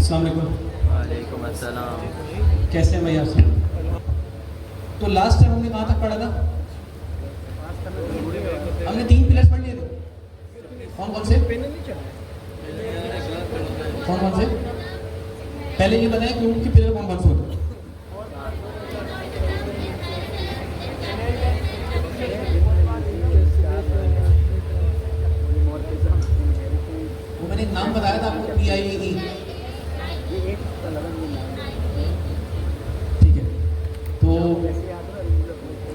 अस्सलाम वालेकुम। वालेकुम अस्सलाम। कैसे हैं भाई आप सब? तो लास्ट टाइम हमने कहाँ तक पढ़ा था? हमने 3 पिलर्स पढ़ लिए थे। कौन कौन से? कौन कौन से? पहले ये बताएं कि उनके पिलर कौन कौन से होते हैं? वो मैंने एक नाम बताया था आपको, PIE। ठीक है, तो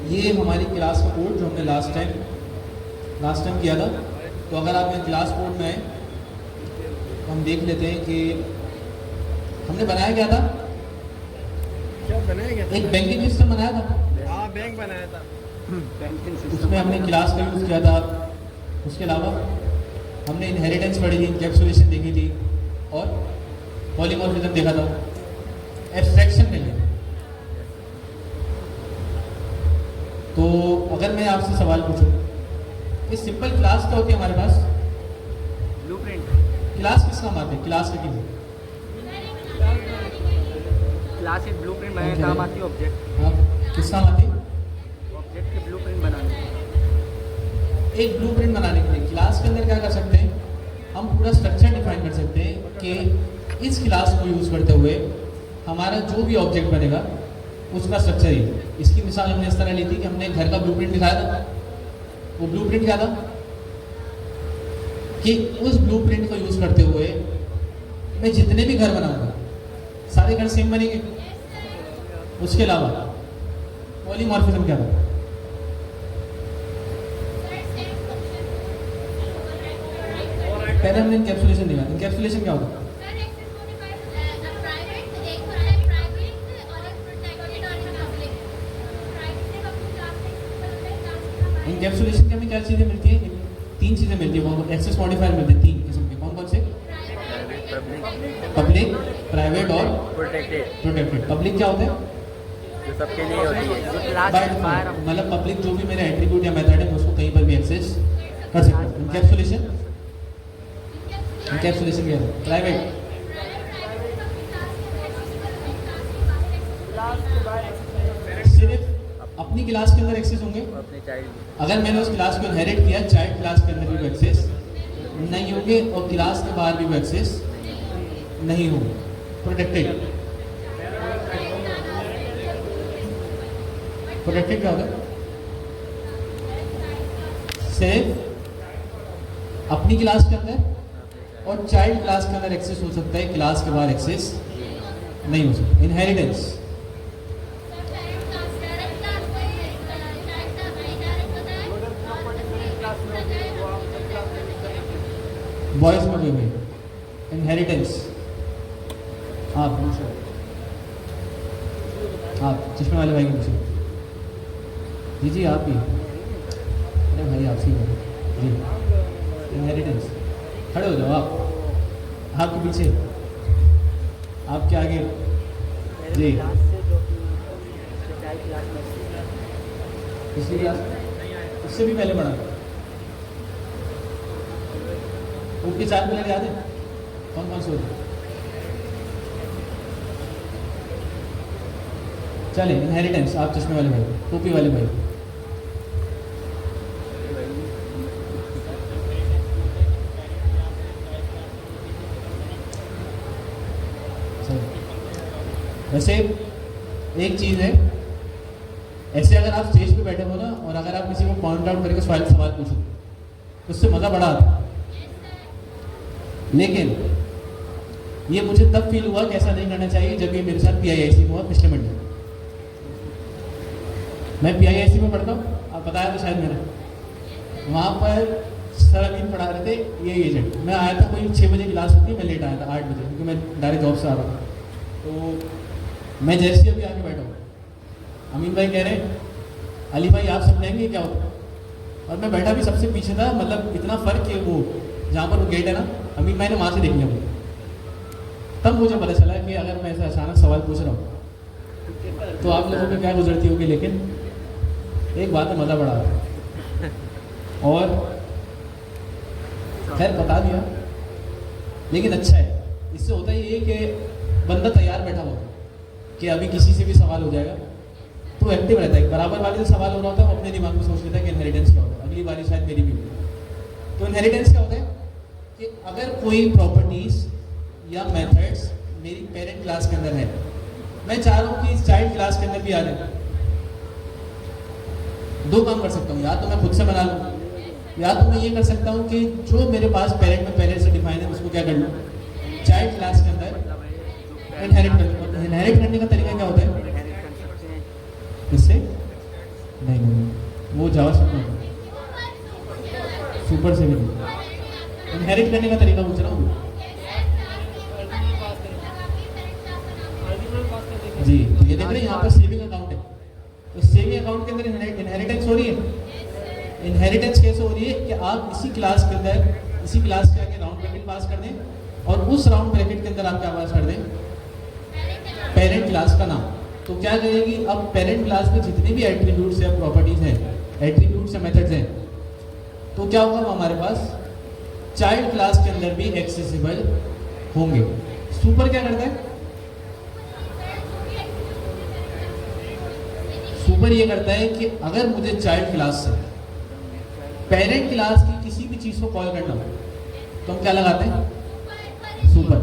ये हमारी क्लास का कोड जो हमने लास्ट टाइम किया था। तो अगर आप यहाँ क्लास कोड में आए तो हम देख लेते हैं कि हमने बनाया क्या था। क्या बनाया गया? एक बैंकिंग सिस्टम बनाया था। हाँ, बैंक बनाया था। उसमें हमने क्लास का यूज़ किया था। उसके अलावा हमने इनहेरिटेंस पढ़ी थी, कैप्सुलेशन देखी थी और पॉलीमॉर्फिज्म देखा था। एब्स्ट्रैक्शन नहीं है। तो अगर मैं आपसे सवाल पूछूं कि सिंपल क्लास क्या होती है हमारे पास? ब्लूप्रिंट। क्लास किस काम आती है? क्लास का की क्लास एक ब्लूप्रिंट बनाने का काम आती है। ऑब्जेक्ट हाँ, किस काम आती है? ऑब्जेक्ट के ब्लूप्रिंट बनाने। एक ब्लूप्रिंट बनाने के लिए क्लास के अंदर क्या कर सकते हैं? हम पूरा स्ट्रक्चर डिफाइन कर सकते हैं कि इस क्लास को यूज़ करते हुए हमारा जो भी ऑब्जेक्ट बनेगा उसका स्ट्रक्चर ही। इसकी मिसाल हमने इस तरह ली थी कि हमने घर का ब्लूप्रिंट दिखाया था। वो ब्लूप्रिंट क्या था कि उस ब्लूप्रिंट को यूज़ करते हुए मैं जितने भी घर बनाऊंगा सारे घर सेम बनेंगे। उसके अलावा पॉलीमॉर्फिज्म क्या था? पहले हमने इनकैप्सुलेशन देखा। इनकैप्सुलेशन क्या होता है? इनकैप्सुलेशन के हमें क्या चीज़ें मिलती हैं? 3 चीज़ें मिलती हैं। एक्सेस मॉडिफायर मिलते हैं 3 किस्म के। कौन कौन से? पब्लिक, प्राइवेट और प्रोटेक्टेड। पब्लिक क्या होता है? जो सबके लिए होती है, जो क्लास बाय के बाहर डिफॉल्ट, मतलब पब्लिक जो भी मेरा एट्रीब्यूट या मेथड है मैं उसको कहीं पर भी एक्सेस कर सकता हूँ। इनकैप्सुलेशन क्या है? प्राइवेट। सिर्फ अपनी क्लास के अंदर एक्सेस होंगे। अपने चाइल्ड। अगर मैंने उस क्लास को इनहेरिट किया, चाइल्ड क्लास के अंदर भी वो एक्सेस नहीं होंगे और क्लास के बाहर भी वो एक्सेस नहीं होंगे। प्रोटेक्टेड क्या होगा? सिर्फ अपनी क्लास के अंदर और चाइल्ड क्लास के अंदर एक्सेस हो सकता है, क्लास के बाहर एक्सेस नहीं हो सकता। इनहेरिटेंस बॉयज में भी हुई। इनहेरिटेंस आप पूछो, आप चश्मे वाले भाई को पूछो। जी आप ही। अरे भाई आपसे ही जी। इनहेरिटेंस खड़े हो जाओ आप, आपके पीछे, आपके आगे जी। पिछली क्लास उससे भी पहले पढ़ा। उनके 4 पिलर याद है? कौन कौन से होते? चले, इनहेरिटेंस। आप चश्मे वाले भाई, टोपी वाले भाई। वैसे एक चीज़ है, ऐसे अगर आप स्टेज पे बैठे हो ना और अगर आप किसी को पॉइंट आउट करके सवाल पूछो तो उससे मज़ा बड़ा आता है। लेकिन ये मुझे तब फील हुआ कि ऐसा नहीं करना चाहिए जब ये मेरे साथ PIIC में हुआ पिछले मंडे। मैं PIIC में पढ़ता हूँ, आप बताया तो शायद मेरा। वहाँ पर सर अमीन पढ़ा रहे थे ये एजेंट। मैं आया था, कोई 6 बजे क्लास होती है, मैं लेट आया था 8 बजे, क्योंकि मैं डायरेक्ट जॉब से आ रहा था। तो मैं जैसे अभी आके बैठा हूँ, अमीन भाई कह रहे अली भाई आप समझाएंगे क्या होता है? और मैं बैठा भी सबसे पीछे था, मतलब इतना फ़र्क है। वो जहाँ पर वो गेट है ना, अमीन भाई ने वहाँ से देख लिया मुझे। तब मुझे पता चला कि अगर मैं ऐसा अचानक सवाल पूछ रहा हूँ तो आप लोगों में क्या गुजरती होगी। लेकिन एक बात है, मज़ा बड़ा है। और खैर बता दिया, लेकिन अच्छा है, इससे होता ये कि बंदा तैयार बैठा हुआ है कि अभी किसी से भी सवाल हो जाएगा, तो एक्टिव रहता है। बराबर वाले से सवाल हो रहा होता है, वो अपने दिमाग में सोच लेता है कि इनहेरिटेंस क्या होता है, अगली बारी शायद मेरी भी होगी। तो इनहेरिटेंस क्या होता है कि अगर कोई प्रॉपर्टीज या मेथड्स मेरी पेरेंट क्लास के अंदर है, मैं चाह रहा हूँ कि इस चाइल्ड क्लास के अंदर भी आ जाए, दो काम कर सकता हूँ, या तो मैं खुद से बना लूँ, या तो मैं ये कर सकता हूँ कि जो मेरे पास पेरेंट में पहले से डिफाइन है उसको क्या कर लूँ, चाइल्ड क्लास के अंदर इनहेरिट कर लूँ। इनहेरिट करने का तरीका क्या होता है? इनहेरिट कर सकते हैं। इससे नहीं, वो जावास्क्रिप्ट में होता है, सुपर से भी नहीं। इनहेरिट करने का तरीका पूछ रहा हूँ जी। तो ये देख रहे हैं यहाँ पर सेविंग अकाउंट है, तो सेविंग अकाउंट के अंदर इनहेरिटेंस हो रही है। इनहेरिटेंस कैसे हो रही है कि आप इसी क्लास के अंदर, इसी क्लास के आगे राउंड ब्रैकेट पास कर दें और उस राउंड ब्रैकेट के अंदर आप क्या पास कर दें, पेरेंट क्लास का नाम। तो क्या करेगी, अब पेरेंट क्लास में जितने भी एट्रीब्यूट्स या प्रॉपर्टीज हैं, एट्रीब्यूट्स या मेथड्स हैं, तो क्या होगा, वो हमारे पास चाइल्ड क्लास के अंदर भी एक्सेसिबल होंगे। सुपर क्या करता है, सुपर ये करता है कि अगर मुझे चाइल्ड क्लास से पेरेंट क्लास की किसी भी चीज को कॉल करना हो तो हम क्या लगाते हैं, सुपर।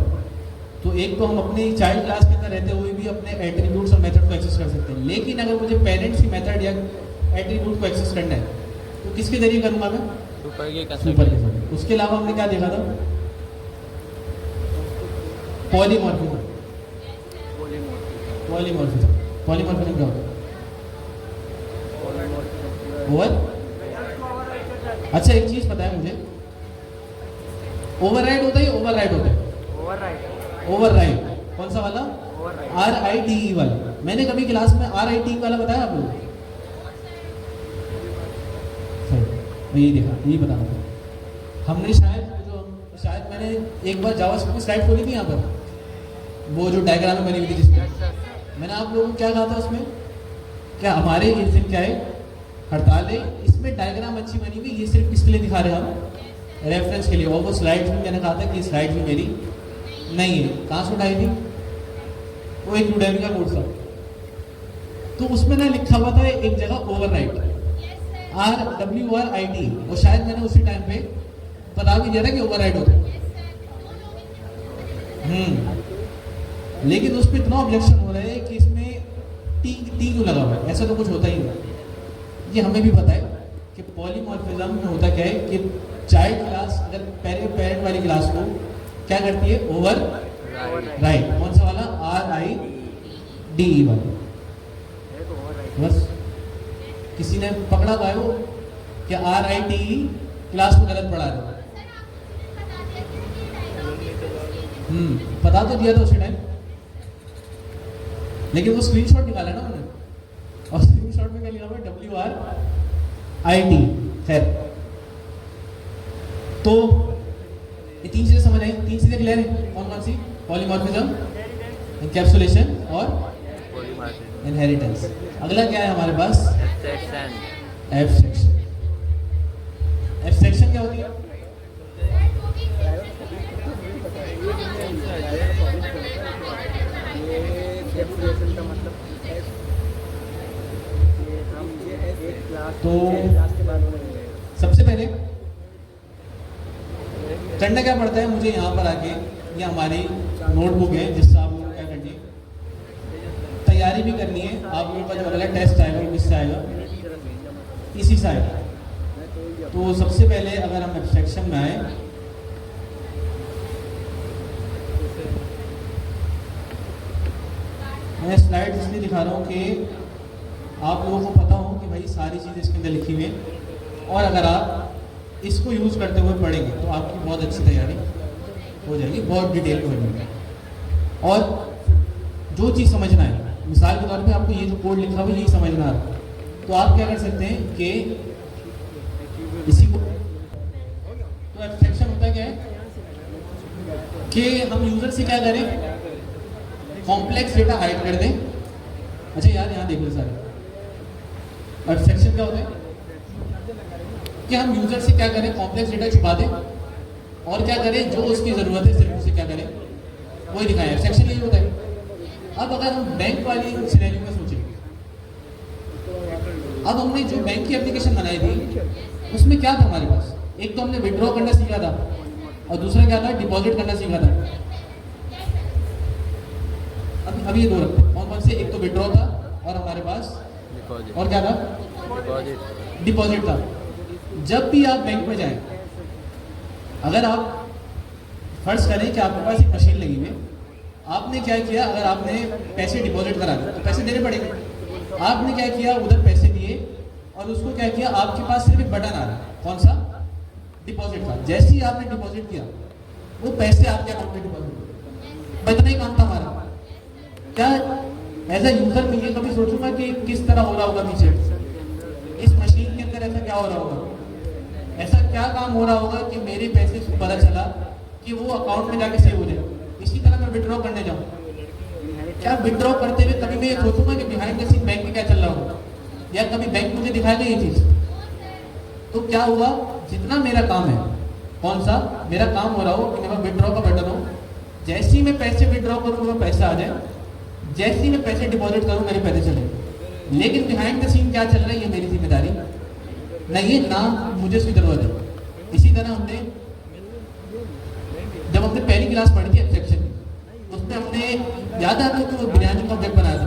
तो एक तो हम अपने चाइल्ड क्लास के अंदर रहते हुए भी अपने एट्रीब्यूट्स और मेथड को एक्सेस कर सकते हैं, लेकिन अगर मुझे पेरेंट्स की मेथड या एट्रीब्यूट को एक्सेस करना है तो किसके जरिए करूंगा मैं, सुपर के जरिए। उसके अलावा हमने क्या देखा था, पॉलीमॉर्फिज्म। पॉलीमॉर्फिज्म क्या होता है, ओवर। अच्छा एक चीज पता है मुझे, ओवरराइड होता है, ओवरराइड होता है, ओवरराइड कौन सा वाला, RIDE वाला। मैंने कभी क्लास में RIDE वाला बताया आप लोग, यही देखा, यही बता रहा था हमने। शायद मैंने एक बार जावास्क्रिप्ट की स्लाइड खोली थी यहाँ पर, वो जो डायग्राम में बनी हुई थी जिसमें मैंने आप लोगों को क्या कहा था, उसमें क्या हमारे इस दिन क्या है, हड़ताल है, इसमें डायग्राम अच्छी बनी हुई, ये सिर्फ किसके लिए दिखा रहे हैं हम, रेफरेंस के लिए। और वो स्लाइड भी मैंने कहा था कि स्लाइड भी मेरी नहीं है, कहाँ से उठाई थी, वो एक यूडेमी का कोर्स था, तो उसमें ना लिखा हुआ था एक जगह ओवरराइड, RWRID, और शायद मैंने उसी टाइम पे बता भी दिया था कि ओवरराइड होता है। लेकिन उस पर इतना ऑब्जेक्शन हो रहा है कि इसमें टी क्यों लगा हुआ है, ऐसा तो कुछ होता ही नहीं। ये हमें भी पता है कि पॉलीमॉर्फिज्म में होता क्या है कि चाइल्ड क्लास अगर पेरेंट वाली क्लास को क्या करती है, ओवर राइट। कौन सा वाला, RIDE वाला। बस किसी ने पकड़ा हुआ है वो कि RIDE क्लास को गलत पढ़ा रहे, बता तो दिया था उसी टाइम, लेकिन वो स्क्रीनशॉट निकाला ना उन्होंने, और स्क्रीनशॉट में क्या लिखा हुआ, WRIT। खैर, तो ये तीन चीजें समझ आई, तीन चीजें क्लियर है, कौन कौन सी, पॉलीमॉर्फिज्म, एनकैप्सुलेशन और इनहेरिटेंस। अगला क्या है हमारे पास, एब्स्ट्रैक्शन। एब्स्ट्रैक्शन क्या होती है, का मतलब तो सबसे पहले करना क्या पड़ता है, मुझे यहाँ पर आके, ये हमारी नोटबुक है जिससे आप लोग क्या करनी है, तैयारी भी करनी है। आप लोगों का जो अगला टेस्ट आएगा वो किससे आएगा, इसी से आएगा। तो सबसे पहले अगर हम एब्स्ट्रैक्शन में आए, मैं स्लाइड इसलिए दिखा रहा हूँ कि आप लोगों को पता हो कि भाई सारी चीज़ इसके अंदर लिखी हुई है, और अगर आप इसको यूज़ करते हुए पढ़ेंगे तो आपकी बहुत अच्छी तैयारी हो जाएगी, बहुत डिटेल में हो जाएगी। और जो चीज़ समझना है, मिसाल के तौर पे आपको ये जो कोड लिखा हुआ है यही समझना है, तो आप क्या कर सकते हैं कि इसी को, तो एब्स्ट्रैक्शन होता क्या है कि हम यूजर से क्या करें, कॉम्प्लेक्स डेटा हाइड कर दें। अच्छा यार यहाँ देख लो सारे, एब्स्ट्रैक्शन क्या होता है कि हम यूजर से क्या करें, कॉम्प्लेक्स डेटा छुपा दें, और क्या करें, जो उसकी जरूरत है सिर्फ उसे क्या करें, वही दिखाया एब्स्ट्रैक्शन यही होता है। अब अगर हम बैंक वाली सिनेरियो में सोचें, अब हमने जो बैंक की एप्लीकेशन बनाई थी उसमें क्या था हमारे पास, एक तो हमने विड्रॉ करना सीखा था और दूसरा क्या था, डिपॉजिट करना सीखा था। अब ये दो रखते हैं, कौन कौन से, एक तो विड्रॉ था और हमारे पास और क्या था, डिपॉजिट था। जब भी आप बैंक में जाएं, अगर आप फर्ज करें कि आपके पास एक मशीन लगी हुई है, आपने क्या किया, अगर आपने पैसे डिपॉजिट करा दिए तो पैसे देने पड़ेंगे, आपने क्या किया, उधर पैसे दिए और उसको क्या किया, आपके पास सिर्फ एक बटन आ रहा है, कौन सा, डिपॉजिट का। जैसे ही आपने डिपॉजिट किया वो पैसे आपके अकाउंट में डिपॉजिट, इतना ही काम था हमारा। क्या एज अ यूजर में ये कभी सोचूंगा कि किस तरह हो रहा होगा पीछे, इस मशीन के अंदर ऐसा क्या हो रहा होगा, ऐसा क्या काम हो रहा होगा कि मेरे पैसे से पता चला कि वो अकाउंट में जाके सेव हो जाए। इसी तरह मैं विड्रॉ करने जाऊँ, क्या विड्रॉ करते हुए कभी मैं ये सोचूंगा कि बिहाइंड द सीन बैंक में क्या चल रहा होगा, या कभी बैंक मुझे दिखाएगा ये चीज। तो क्या हुआ, जितना मेरा काम है, कौन सा मेरा काम हो रहा हो कि मेरा विड्रॉ का बटन हो, जैसे ही मैं पैसे विड्रॉ करूँ वो पैसा आ जाए, जैसे ही मैं पैसे डिपॉजिट करूँ मेरे पैसे चले। लेकिन बिहाइंड द सीन क्या चल रहा है ये मेरी जिम्मेदारी नहीं, ना मुझे उसकी जरूरत है। इसी तरह हमने जब हमने पहली क्लास पढ़ी थी एब्स्ट्रैक्शन, उसमें हमने याद है आपको बिरयानी का ऑब्जेक्ट बनाया था,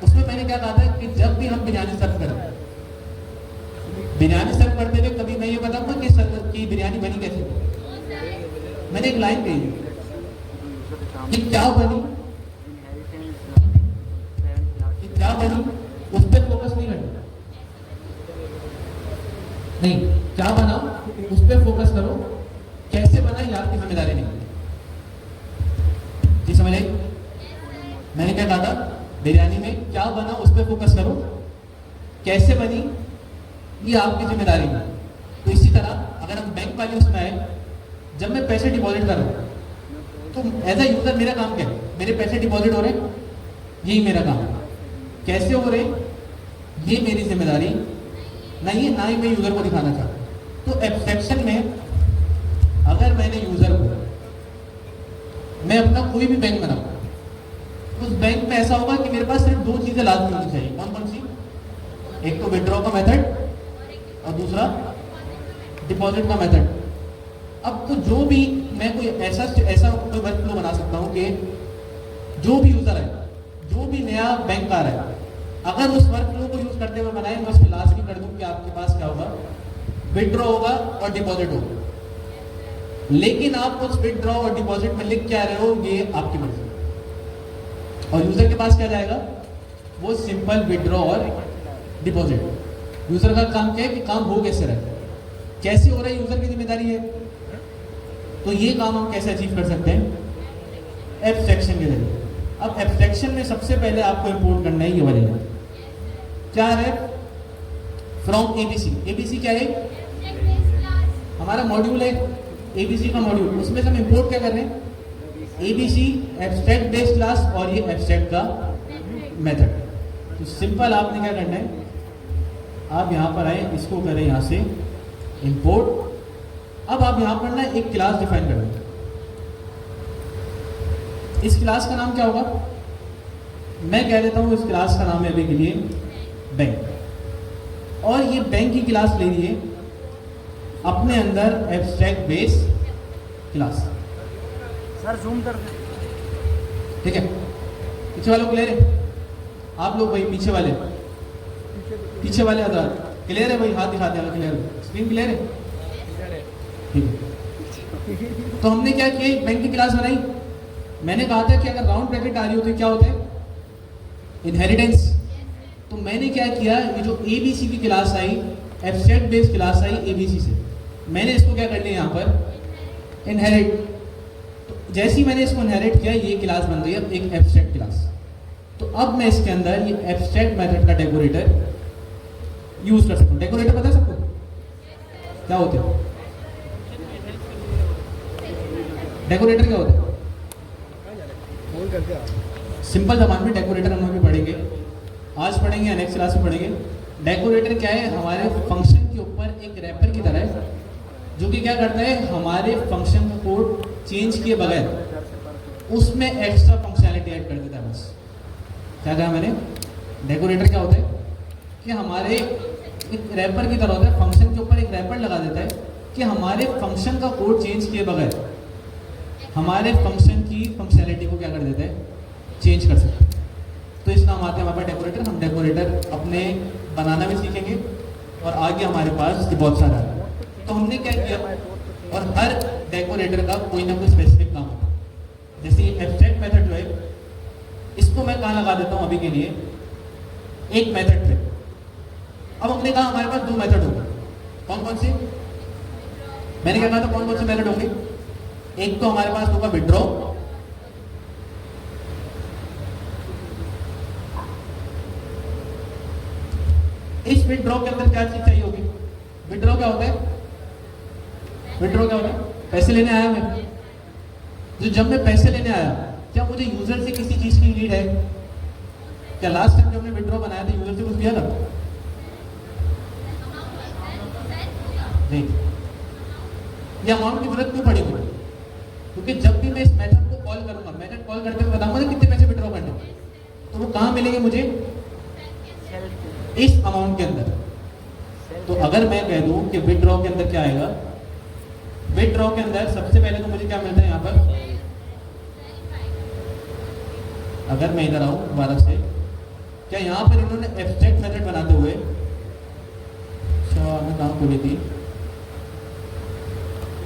उसमें मैंने क्या कहा था कि जब भी हम बिरयानी सर्व करें, बिरयानी सर्व करते हुए कभी मैं ये बताऊंगा कि बिरयानी बनी कैसे। मैंने एक लाइन कही कि क्या बनी, क्या बनी उस पर फोकस नहीं करना, नहीं क्या बना उस पर फोकस करो, कैसे बना ये आपकी जिम्मेदारी नहीं। जी समझ आई, मैंने क्या कहा था, बिरयानी में क्या बना उस पर फोकस करो, कैसे बनी ये आपकी जिम्मेदारी है। तो इसी तरह अगर हम बैंक वाले उसमें आए, जब मैं पैसे डिपॉजिट कर रहा हूँ तो एज अ यूजर मेरा काम क्या है, मेरे पैसे डिपॉजिट हो रहे हैं, यही मेरा काम है। कैसे हो रहे ये मेरी जिम्मेदारी नहीं है, ना ही मैं यूजर को दिखाना चाहता। तो एब्स्ट्रैक्शन में अगर मैंने यूजर को, मैं अपना कोई भी बैंक बनाऊं, उस बैंक में ऐसा होगा कि मेरे पास सिर्फ दो चीजें लाजमी होनी चाहिए। कौन कौन सी, एक तो विड्रॉ का मेथड और दूसरा डिपॉजिट का मेथड। अब तो जो भी मैं कोई ऐसा कोई वर्क फ्लो बना सकता हूं कि जो भी यूजर है, जो भी नया बैंक आ रहा है, अगर उस वर्क फ्लो को यूज करते हुए बनाए, मैं उसको लाजमी कर दूं कि आपके पास क्या होगा, विड्रॉ होगा और डिपॉजिट होगा। लेकिन आप उस विड्रॉ और डिपॉजिट में लिख क्या रहे हो ये आपकी मर्जी, और यूजर के पास क्या जाएगा, वो सिंपल विड्रॉ और डिपॉजिट। यूजर का काम क्या है कि काम हो कैसे रहा है, कैसे हो रहा है, यूजर की जिम्मेदारी है। तो ये काम हम कैसे अचीव कर सकते हैं, एब्स्ट्रैक्शन के जरिए। अब एब्स्ट्रैक्शन में सबसे पहले आपको इंपोर्ट करना है ये वाली लाइन, क्या है, फ्रॉम एबीसी। एबीसी क्या है, हमारा मॉड्यूल है एबीसी का मॉड्यूल, उसमें से हम इंपोर्ट क्या कर रहे हैं, एबीसी एब्स्ट्रैक्ट बेस्ड क्लास और ये एब्स्ट्रैक्ट का मेथड। तो सिंपल आपने क्या करना है, आप यहाँ पर आए, इसको करें यहाँ से इंपोर्ट। अब आप यहाँ पर ना एक क्लास डिफाइन कर दें, इस क्लास का नाम क्या होगा, मैं कह देता हूँ इस क्लास का नाम है अभी के लिए बैंक, और ये बैंक की क्लास ले रही है अपने अंदर abstract base class. Sir zoom कर दे, ठीक है, पीछे वालों क्लियर है, आप लोग भाई पीछे वाले आधार क्लियर है भाई, हाथ दिखाते हैं, क्लियर है, स्क्रीन क्लियर है, ठीक है। तो हमने क्या किया, बैंक की क्लास बनाई। मैंने कहा था कि अगर राउंड ब्रैकेट आ रही होती है क्या होता है, इनहेरिटेंस। तो मैंने क्या किया, ये जो एबीसी की क्लास आई, एब्स्ट्रैक्ट बेस्ड क्लास आई एबीसी से, मैंने इसको क्या कर लिया यहाँ पर इनहेरिट। तो जैसे ही मैंने इसको इनहेरिट किया, ये क्लास बन गई अब एक एब्स्ट्रैक्ट क्लास। तो अब मैं इसके अंदर ये एब्स्ट्रैक्ट मेथड का डेकोरेटर यूज कर सकता हूँ। डेकोरेटर बता सकते हो क्या होते हैं, डेकोरेटर क्या होता है, सिंपल जबान में डेकोरेटर हम अभी पढ़ेंगे, आज पढ़ेंगे या नेक्स्ट क्लास में पढ़ेंगे। डेकोरेटर क्या है, हमारे फंक्शन के ऊपर एक रैपर की तरह है, जो कि क्या करता है, हमारे फंक्शन को चेंज किए बगैर उसमें एक्स्ट्रा फंक्शनैलिटी ऐड कर देता है बस। क्या कहा मैंने? डेकोरेटर क्या होता है कि हमारे एक रैपर की तरह होता है, फंक्शन के ऊपर एक रैपर लगा देता है कि हमारे फंक्शन का कोड चेंज किए बगैर हमारे फंक्शन की फंक्शनैलिटी को क्या कर देता है, चेंज कर सकते हैं। तो इस नाम आते हैं हमारे पास डेकोरेटर। हम डेकोरेटर अपने बनाना भी सीखेंगे और आगे हमारे पास बहुत सारा है। तो हमने क्या किया, और हर डेकोरेटर का कोई ना कोई स्पेसिफिक काम होता है। जैसे एब्स्ट्रैक्ट मेथड जो है, इसको मैं कहाँ लगा देता हूँ अभी के लिए, एक मेथड पे। अब हमने कहा हमारे पास 2 मेथड होंगे, कौन कौन से? मैंने क्या कहा था, कौन कौन से मेथड होंगे? एक तो हमारे पास होगा विड्रॉ, इस विड्रॉ के अंदर क्या चीज चाहिए होगी? विड्रॉ क्या होता है? विड्रॉ क्या होता है? पैसे लेने आया मैं, जो जब मैं पैसे लेने आया, क्या मुझे यूजर से किसी चीज की नीड है? क्या लास्ट टाइम जब हमने विड्रॉ बनाया था यूजर से कुछ दिया था? नहीं। ये अमाउंट की जरूरत क्यों पड़ी मुझे? क्योंकि जब भी मैं इस मेथड को कॉल करूंगा, मेथड कॉल करते हुए बताऊंगा कितने पैसे विड्रॉ करने, तो वो कहाँ मिलेंगे मुझे? इस अमाउंट के अंदर। तो अगर मैं कह दूं कि विड्रॉ के अंदर क्या आएगा, विड्रॉ के अंदर सबसे पहले तो मुझे क्या मिलता है यहाँ पर, अगर मैं इधर आऊं दोबारा से, क्या यहाँ पर इन्होंने एब्स्ट्रैक्ट मेथड बनाते हुए, अच्छा मैं नाम बोली थी,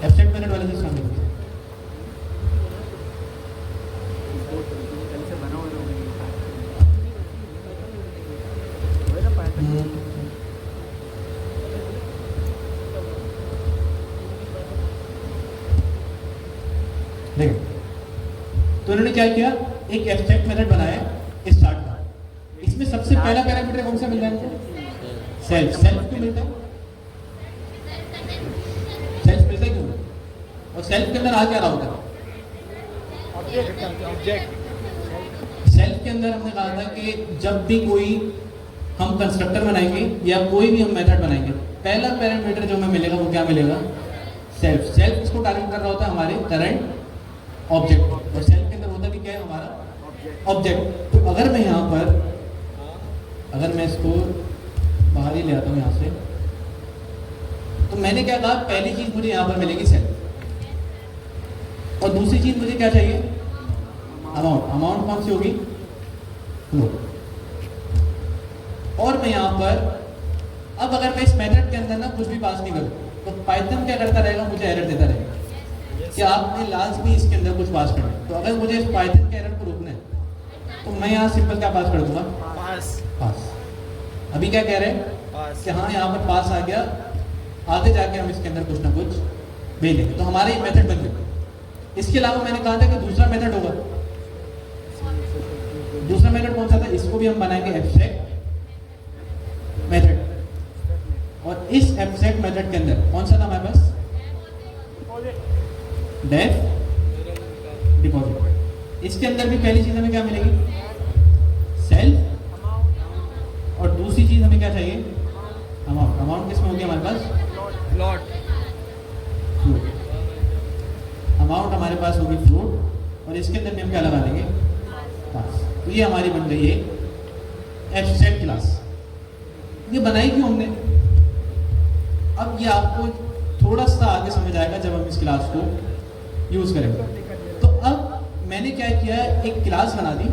एब्स्ट्रैक्ट मेथड वाले चीज सामने देखो। तो इन्होंने क्या किया, एक एब्स्ट्रैक्ट मेथड बनाया स्टार्ट का। इसमें सबसे पहला पैरामीटर कौन सा मिल रहा है हमको? सेल्फ। सेल्फ क्यों मिलता है? सेल्फ मिलता है क्यों? और सेल्फ के अंदर आ क्या रहा होता है? ऑब्जेक्ट। सेल्फ के अंदर हमने कहा था कि जब भी कोई हम कंस्ट्रक्टर बनाएंगे या कोई भी हम मेथड बनाएंगे, पहला पैरामीटर जो हमें मिलेगा वो क्या मिलेगा? सेल्फ। सेल्फ इसको टारगेट कर रहा होता है हमारे करंट ऑब्जेक्ट, और सेल्फ के अंदर होता भी क्या है हमारा? ऑब्जेक्ट। तो अगर मैं यहाँ पर, अगर मैं इसको बाहर ही ले आता हूँ यहाँ से, तो मैंने क्या कहा, पहली चीज मुझे यहाँ पर मिलेगी सेल्फ, और दूसरी चीज मुझे क्या चाहिए? अमाउंट। अमाउंट कौन सी होगी? फ्लोट। और मैं यहाँ पर, अब अगर मैं इस मेथड के अंदर ना कुछ भी पास नहीं करूँ, तो पाइथन क्या करता रहेगा? मुझे एरर देता रहेगा कि आपने लाजमी इसके अंदर कुछ पास करना है। तो अगर मुझे इस पाइथन के एरर को रोकना है, तो मैं यहाँ सिंपल क्या पास कर दूंगा? पास। अभी क्या कह रहे हैं कि हाँ यहाँ पर पास आ गया, आगे जाके हम इसके अंदर कुछ ना कुछ भेजेंगे। तो हमारा ये मेथड बन गया। इसके अलावा मैंने कहा था कि दूसरा मेथड होगा। दूसरा मेथड कौन सा था? इसको भी हम बनाएंगे एब्स्ट्रैक्ट मेथड। और इस एब्स्ट्रैक्ट मेथड के अंदर कौन सा था हमारे पास? Def deposit. इसके अंदर भी पहली चीज हमें क्या मिलेगी? सेल्फ। और दूसरी चीज हमें क्या चाहिए? अमाउंट। अमाउंट किसमें होगी हमारे पास? लॉट। फ्लोट। अमाउंट हमारे पास होगी फ्लोट, और इसके अंदर भी हम क्या लगा देंगे? पास। तो ये हमारी बन गई है एब्स्ट्रैक्ट क्लास। ये बनाई क्यों हमने? अब ये आपको थोड़ा सा आगे समझ आएगा जब हम इस क्लास को यूज करेंगे। तो अब मैंने क्या किया, एक क्लास बना दी।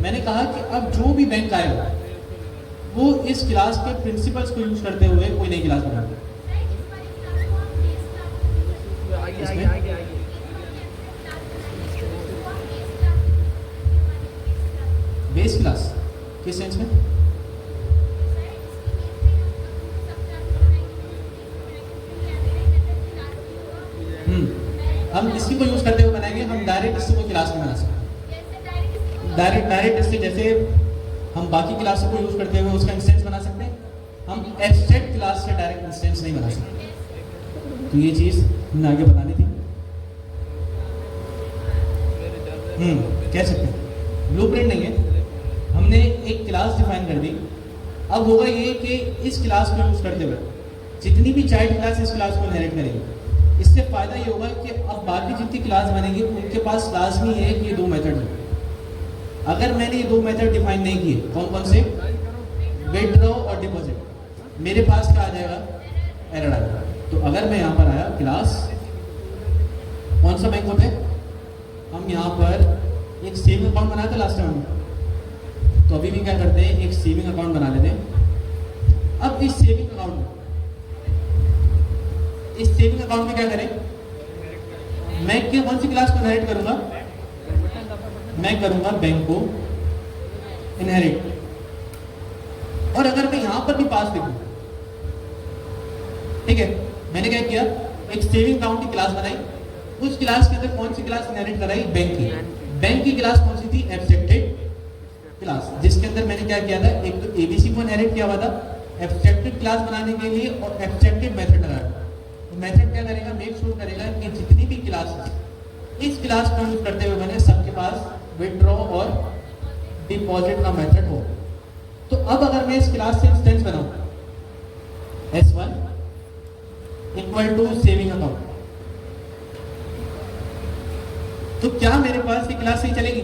मैंने कहा कि अब जो भी बैंक आएगा वो इस क्लास के प्रिंसिपल्स को यूज करते हुए कोई नई क्लास बना दे। बेस क्लास किस सेंस में? हम इसी को यूज करते हुए बनाएंगे। हम डायरेक्ट इसी को क्लास में बना सकते हैं। डायरेक्ट इससे जैसे हम बाकी क्लासों को यूज करते हुए उसका इंस्टेंस बना सकते हैं, हम एब्स्ट्रैक्ट क्लास से डायरेक्ट इंस्टेंस नहीं बना सकते। तो ये चीज हमने आगे बतानी थी। कह सकते हैं ब्लूप्रिंट नहीं है, हमने एक क्लास डिफाइन कर दी। अब होगा ये कि इस क्लास को यूज करते हुए जितनी भी चाइल्ड क्लास इस क्लास को इनहेरिट करेगी, इससे फायदा ये होगा कि अब बाकी जितनी क्लास बनेगी उनके पास लाजमी है कि ये दो मेथड है। अगर मैंने ये दो मेथड डिफाइन नहीं किए, कौन कौन से, विथड्रॉ और डिपॉजिट, मेरे पास क्या आ जाएगा, एरर आएगा। तो अगर मैं यहाँ पर आया क्लास, कौन सा बैंक होता है, हम यहाँ पर एक सेविंग अकाउंट बनाया था लास्ट टाइम, तो अभी भी क्या करते हैं, एक सेविंग अकाउंट बना लेते हैं। अब इस सेविंग अकाउंट में क्या करें, मैं कौन सी क्लास को इनहेरिट करूंगा, मैं करूंगा बैंक को इनहेरिट। और अगर मैं यहां पर भी पास लिखूं, ठीक है, मैंने क्या किया, एक सेविंग अकाउंट की क्लास बनाई, उस क्लास के अंदर कौन सी क्लास इनहेरिट कराई, बैंक की क्लास कौन सी थी, एब्स्ट्रैक्टेड क्लास, जिसके अंदर मैंने क्या किया था, एक तो एबीसी को इनहेरिट किया हुआ था एब्स्ट्रैक्टेड क्लास बनाने के लिए, और एब्स्ट्रैक्टेड मेथड लगाया। तो मेथड क्या करेगा, मेक श्योर करेगा कि जितनी भी क्लास इस क्लास को यूज करते हुए बने, सबके पास विथड्रॉ और डिपॉजिट का मेथड हो। तो अब अगर मैं इस क्लास से इंस्टेंस बनाऊं, S1 equal to saving account, तो क्या मेरे पास ये क्लास सही चलेगी?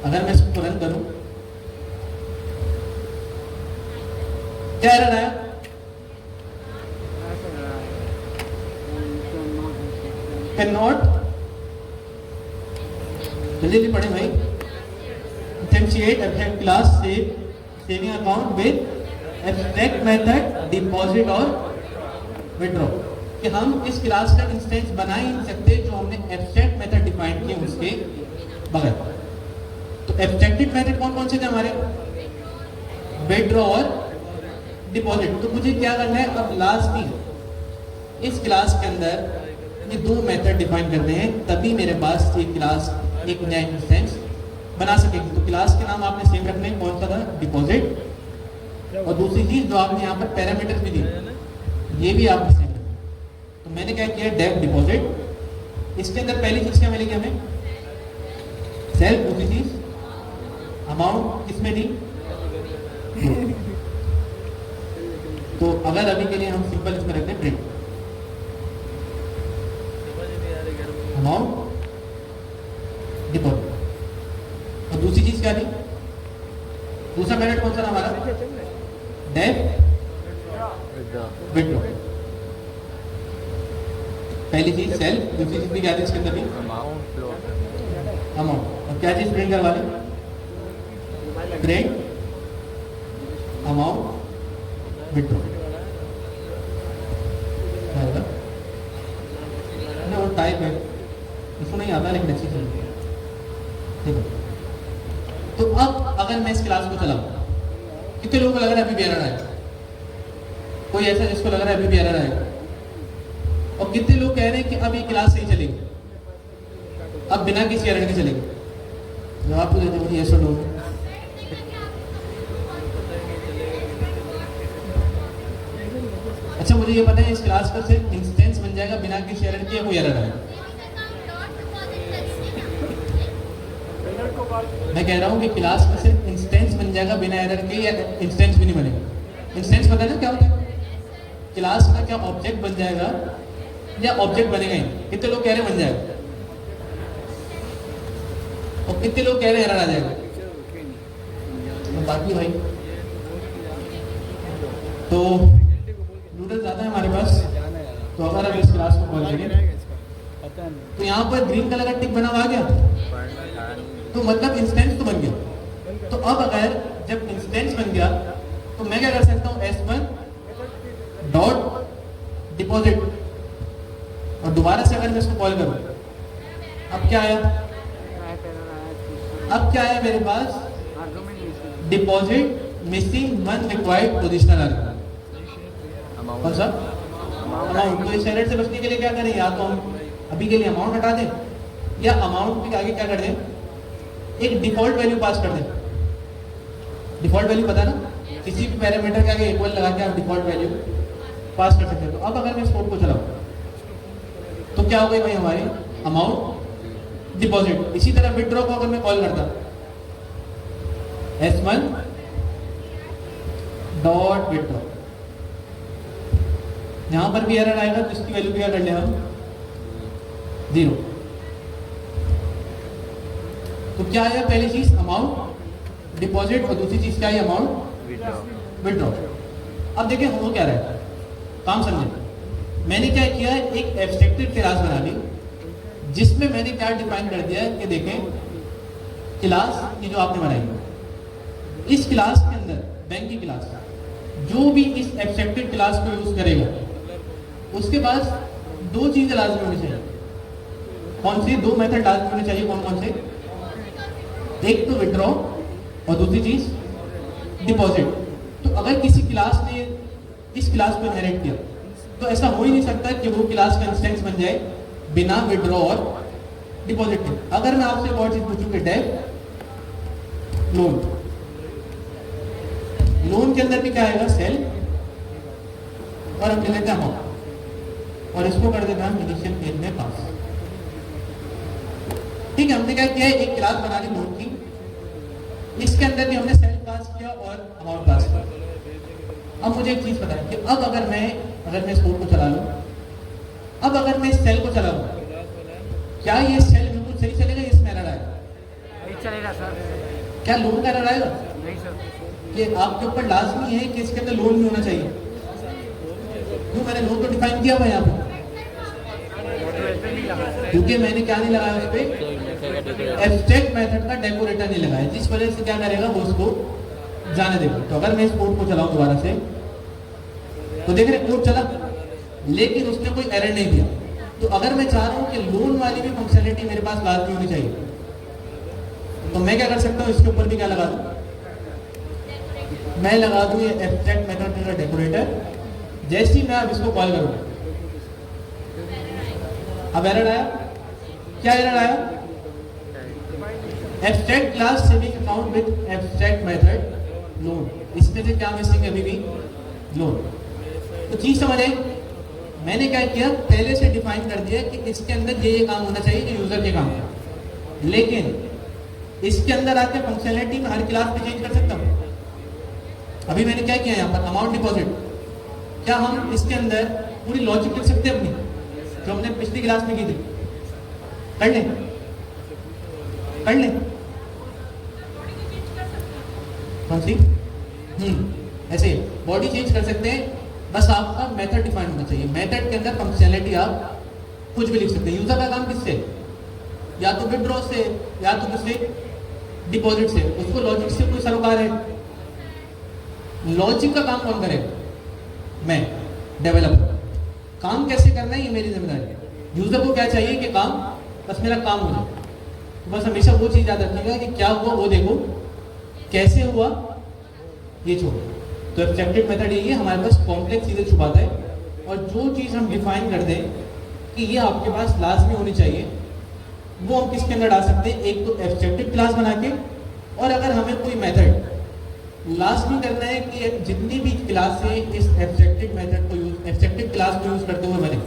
अगर मैं इसको रन करूं, क्या एरर आया, कैन नॉट, जल्दी जल्दी पढ़े भाई, instantiate abstract class saving account with abstract method deposit और विथड्रॉ, कि हम इस क्लास का इंस्टेंस बना ही नहीं सकते जो हमने एब्स्ट्रैक्ट मेथड डिफाइन किए उसके बगैर। तो एब्स्ट्रैक्टेड मेथड कौन कौन से थे हमारे, विथड्रॉ और डिपॉजिट। तो मुझे क्या करना है, अब लास्ट इस क्लास के अंदर ये दो मेथड डिफाइन करने हैं, तभी मेरे पास ये क्लास एक नया इंस्टेंस बना सकेगी। तो क्लास के नाम आपने सेम रखने हैं, कौन सा था, डिपॉजिट, और दूसरी चीज जो आपने यहाँ पर पैरामीटर्स भी दी, ये भी आपने सेम रखा। तो मैंने क्या किया, डेफ डिपॉजिट, इसके अंदर पहली चीज क्या मिलेगी हमें, सेल्फ, दूसरी चीज अमाउंट किसमें दी, तो अगर अभी के लिए हम सिंपल इसमें रखते हैं प्रिंट अमाउंट डिपॉजिट, और दूसरी चीज क्या थी, दूसरा मेथड कौन सा था हमारा, डेफ विथड्रॉ। पहली चीज सेल्फ, दूसरी चीज भी क्या थी इसके अंदर भी, अमाउंट, और क्या चीज प्रिंट करवा लें, प्रिंट अमाउंट विथड्रॉ। वो टाइप है, इसको नहीं आता लेकिन अच्छी चीज है, ठीक है। तो अब अगर मैं इस क्लास को चलाऊं, कितने लोगों को लग रहा है अभी भी एरर आएगा, कोई ऐसा जिसको लग रहा है अभी भी एरर आएगा, और कितने लोग कह रहे हैं कि अब ये क्लास सही चलेगी, अब बिना किसी एरर के चलेगी, जवाब तो देते मुझे, ऐसा लोग। अच्छा, मुझे ये पता है इस क्लास का सिर्फ इंस्टेंस बन जाएगा बिना किसी एरर के, कोई एरर आएगा, मैं कह रहा हूँ कि क्लास में सिर्फ इंस्टेंस बन जाएगा बिना एरर के, या इंस्टेंस भी नहीं बनेगा। इंस्टेंस पता है ना क्या होता है, क्लास का क्या ऑब्जेक्ट बन जाएगा या ऑब्जेक्ट बनेगा ही। कितने लोग कह रहे हैं बन जाएगा, और कितने लोग कह रहे हैं एरर आ जाएगा, तो बाकी भाई तो नूडल ज्यादा है हमारे पास, तो अगर हम इस क्लास को कॉल करें तो यहाँ पर ग्रीन कलर का टिक बना हुआ आ गया, तो मतलब इंस्टेंस तो बन गया। तो अब अगर जब इंस्टेंस बन गया तो मैं क्या कर सकता हूँ, S1 डॉट डिपॉजिट, और दोबारा से अगर मैं इसको कॉल करूँ, अब क्या आया, अब क्या आया मेरे पास, deposit missing one required positional argument, कौन सा, अमाउंट। तो इस एरर से बचने के लिए क्या करें, या तो हम अभी के लिए अमाउंट हटा दें, या अमाउंट के आगे क्या कर दें, एक डिफॉल्ट वैल्यू पास कर दें। डिफॉल्ट वैल्यू पता ना, किसी भी पैरामीटर के आगे इक्वल लगा के आप डिफॉल्ट वैल्यू पास कर सकते हैं। तो अब अगर मैं इस कोड को चलाऊं तो क्या हो गई भाई हमारी, अमाउंट डिपॉजिट। इसी तरह विथड्रॉ को अगर मैं कॉल करता, S1 डॉट विथड्रॉ, यहाँ पर भी एरर आएगा तो इसकी वैल्यू क्या कर ले हम 0। तो क्या है पहली चीज अमाउंट डिपॉजिट और दूसरी चीज क्या है अमाउंट विड्रॉ। अब देखिए हो क्या रहा है, काम समझे। मैंने क्या किया है, एक एब्स्ट्रैक्टेड क्लास बना ली जिसमें मैंने क्या डिफाइन कर दिया है कि देखें क्लास ये जो आपने बनाई, इस क्लास के अंदर बैंक की क्लास जो भी इस एब्स्ट्रैक्टेड क्लास को यूज करेगा उसके पास दो चीजें लाजमी होनी चाहिए। कौन सी दो मेथड लाजमी होने चाहिए, कौन कौन से? एक तो विड्रॉ और दूसरी चीज डिपॉजिट। तो अगर किसी क्लास ने इस क्लास को इनहेरिट किया तो ऐसा हो ही नहीं सकता कि वो क्लास का इंस्टेंस बन जाए बिना विड्रॉ और डिपॉजिट के। अगर मैं आपसे एक और चीज पूछूं कि डेट लोन, लोन के अंदर भी क्या आएगा सेल, और हम ले लेते हैं और इसको कर देते हैं इनिशियल फेज में पास। ठीक है, हमने क्या किया है, एक क्लास बना ली लोन की, इसके अंदर भी हमने सेल पास किया और अमाउंट पास किया। अब मुझे एक चीज पता है कि अब अगर मैं इस कोड को चला लूं, अब अगर मैं इस सेल को चला लूं, क्या ये सेल बिल्कुल सही चलेगा, इसमें एरर आएगा? नहीं चलेगा सर। क्या लोन का एरर आएगा? नहीं सर। कि आपके ऊपर लाजमी है कि इसके अंदर लोन भी होना चाहिए। क्यों? मैंने लोन तो डिफाइन किया हुआ है यहाँ पे, क्योंकि मैंने क्या नहीं लगाया उस पर, एब्स्ट्रैक्ट मेथड का डेकोरेटर नहीं लगाया, जिस वजह से क्या करेगा वो उसको जाने देगा। तो अगर मैं इस कोड को चलाऊं दोबारा से तो देख रहे कोड चला, लेकिन उसने कोई एरर नहीं दिया। तो अगर मैं चाह रहा हूं कि लोन वाली भी फंक्शनलिटी मेरे पास लाजमी होनी चाहिए, तो मैं क्या कर सकता हूं, इसके ऊपर भी क्या लगा दूं, मैं लगा दूं ये एब्स्ट्रैक्ट मेथड का डेकोरेटर। जैसे ही मैं अब इसको कॉल करूं, अब एरर आया, क्या एरर आया? Abstract class saving account with abstract method loan. इसमें से क्या मिसिंग है? अभी भी लोन। तो चीज समझ आई? मैंने क्या किया, पहले से डिफाइन कर दिया कि इसके अंदर ये काम होना चाहिए जो यूजर के काम है, लेकिन इसके अंदर आके फंक्शनलिटी में हर क्लास में चेंज कर सकता हूं। अभी मैंने क्या किया यहाँ पर अमाउंट डिपॉजिट, क्या हम इसके अंदर पूरी लॉजिक लिख सकते हैं अपनी, जो हमने पिछली क्लास में की थी? कर लें, कर लें। कौन सी? ऐसे बॉडी चेंज कर सकते हैं, बस आपका मेथड डिफाइन होना चाहिए। मेथड के अंदर फंक्शनैलिटी आप कुछ भी लिख सकते हैं। यूजर का काम किससे? या तो विड्रॉ से, या तो किससे? डिपॉजिट से। उसको लॉजिक से कोई सरोकार है? लॉजिक का काम कौन करेगा? मैं, डेवलपर। काम कैसे करना है ये मेरी जिम्मेदारी। यूजर को क्या चाहिए कि काम, बस मेरा काम हो जाए। तो बस हमेशा वो चीज याद रखिएगा कि क्या हुआ वो देखो, कैसे हुआ ये छोड़ो। तो एब्स्ट्रैक्टेड मेथड यही है, हमारे पास कॉम्प्लेक्स चीजें छुपाता है, और जो चीज हम डिफाइन कर दें कि ये आपके पास लाजमी होनी चाहिए, वो हम किसके अंदर डाल सकते हैं? एक तो एब्स्ट्रैक्टेड क्लास बना के, और अगर हमें कोई मेथड लाजमी करना है कि जितनी भी क्लास है इस एब्स्ट्रैक्टेड मेथड को यूज, एब्स्ट्रैक्टेड क्लास को यूज करते हुए बने,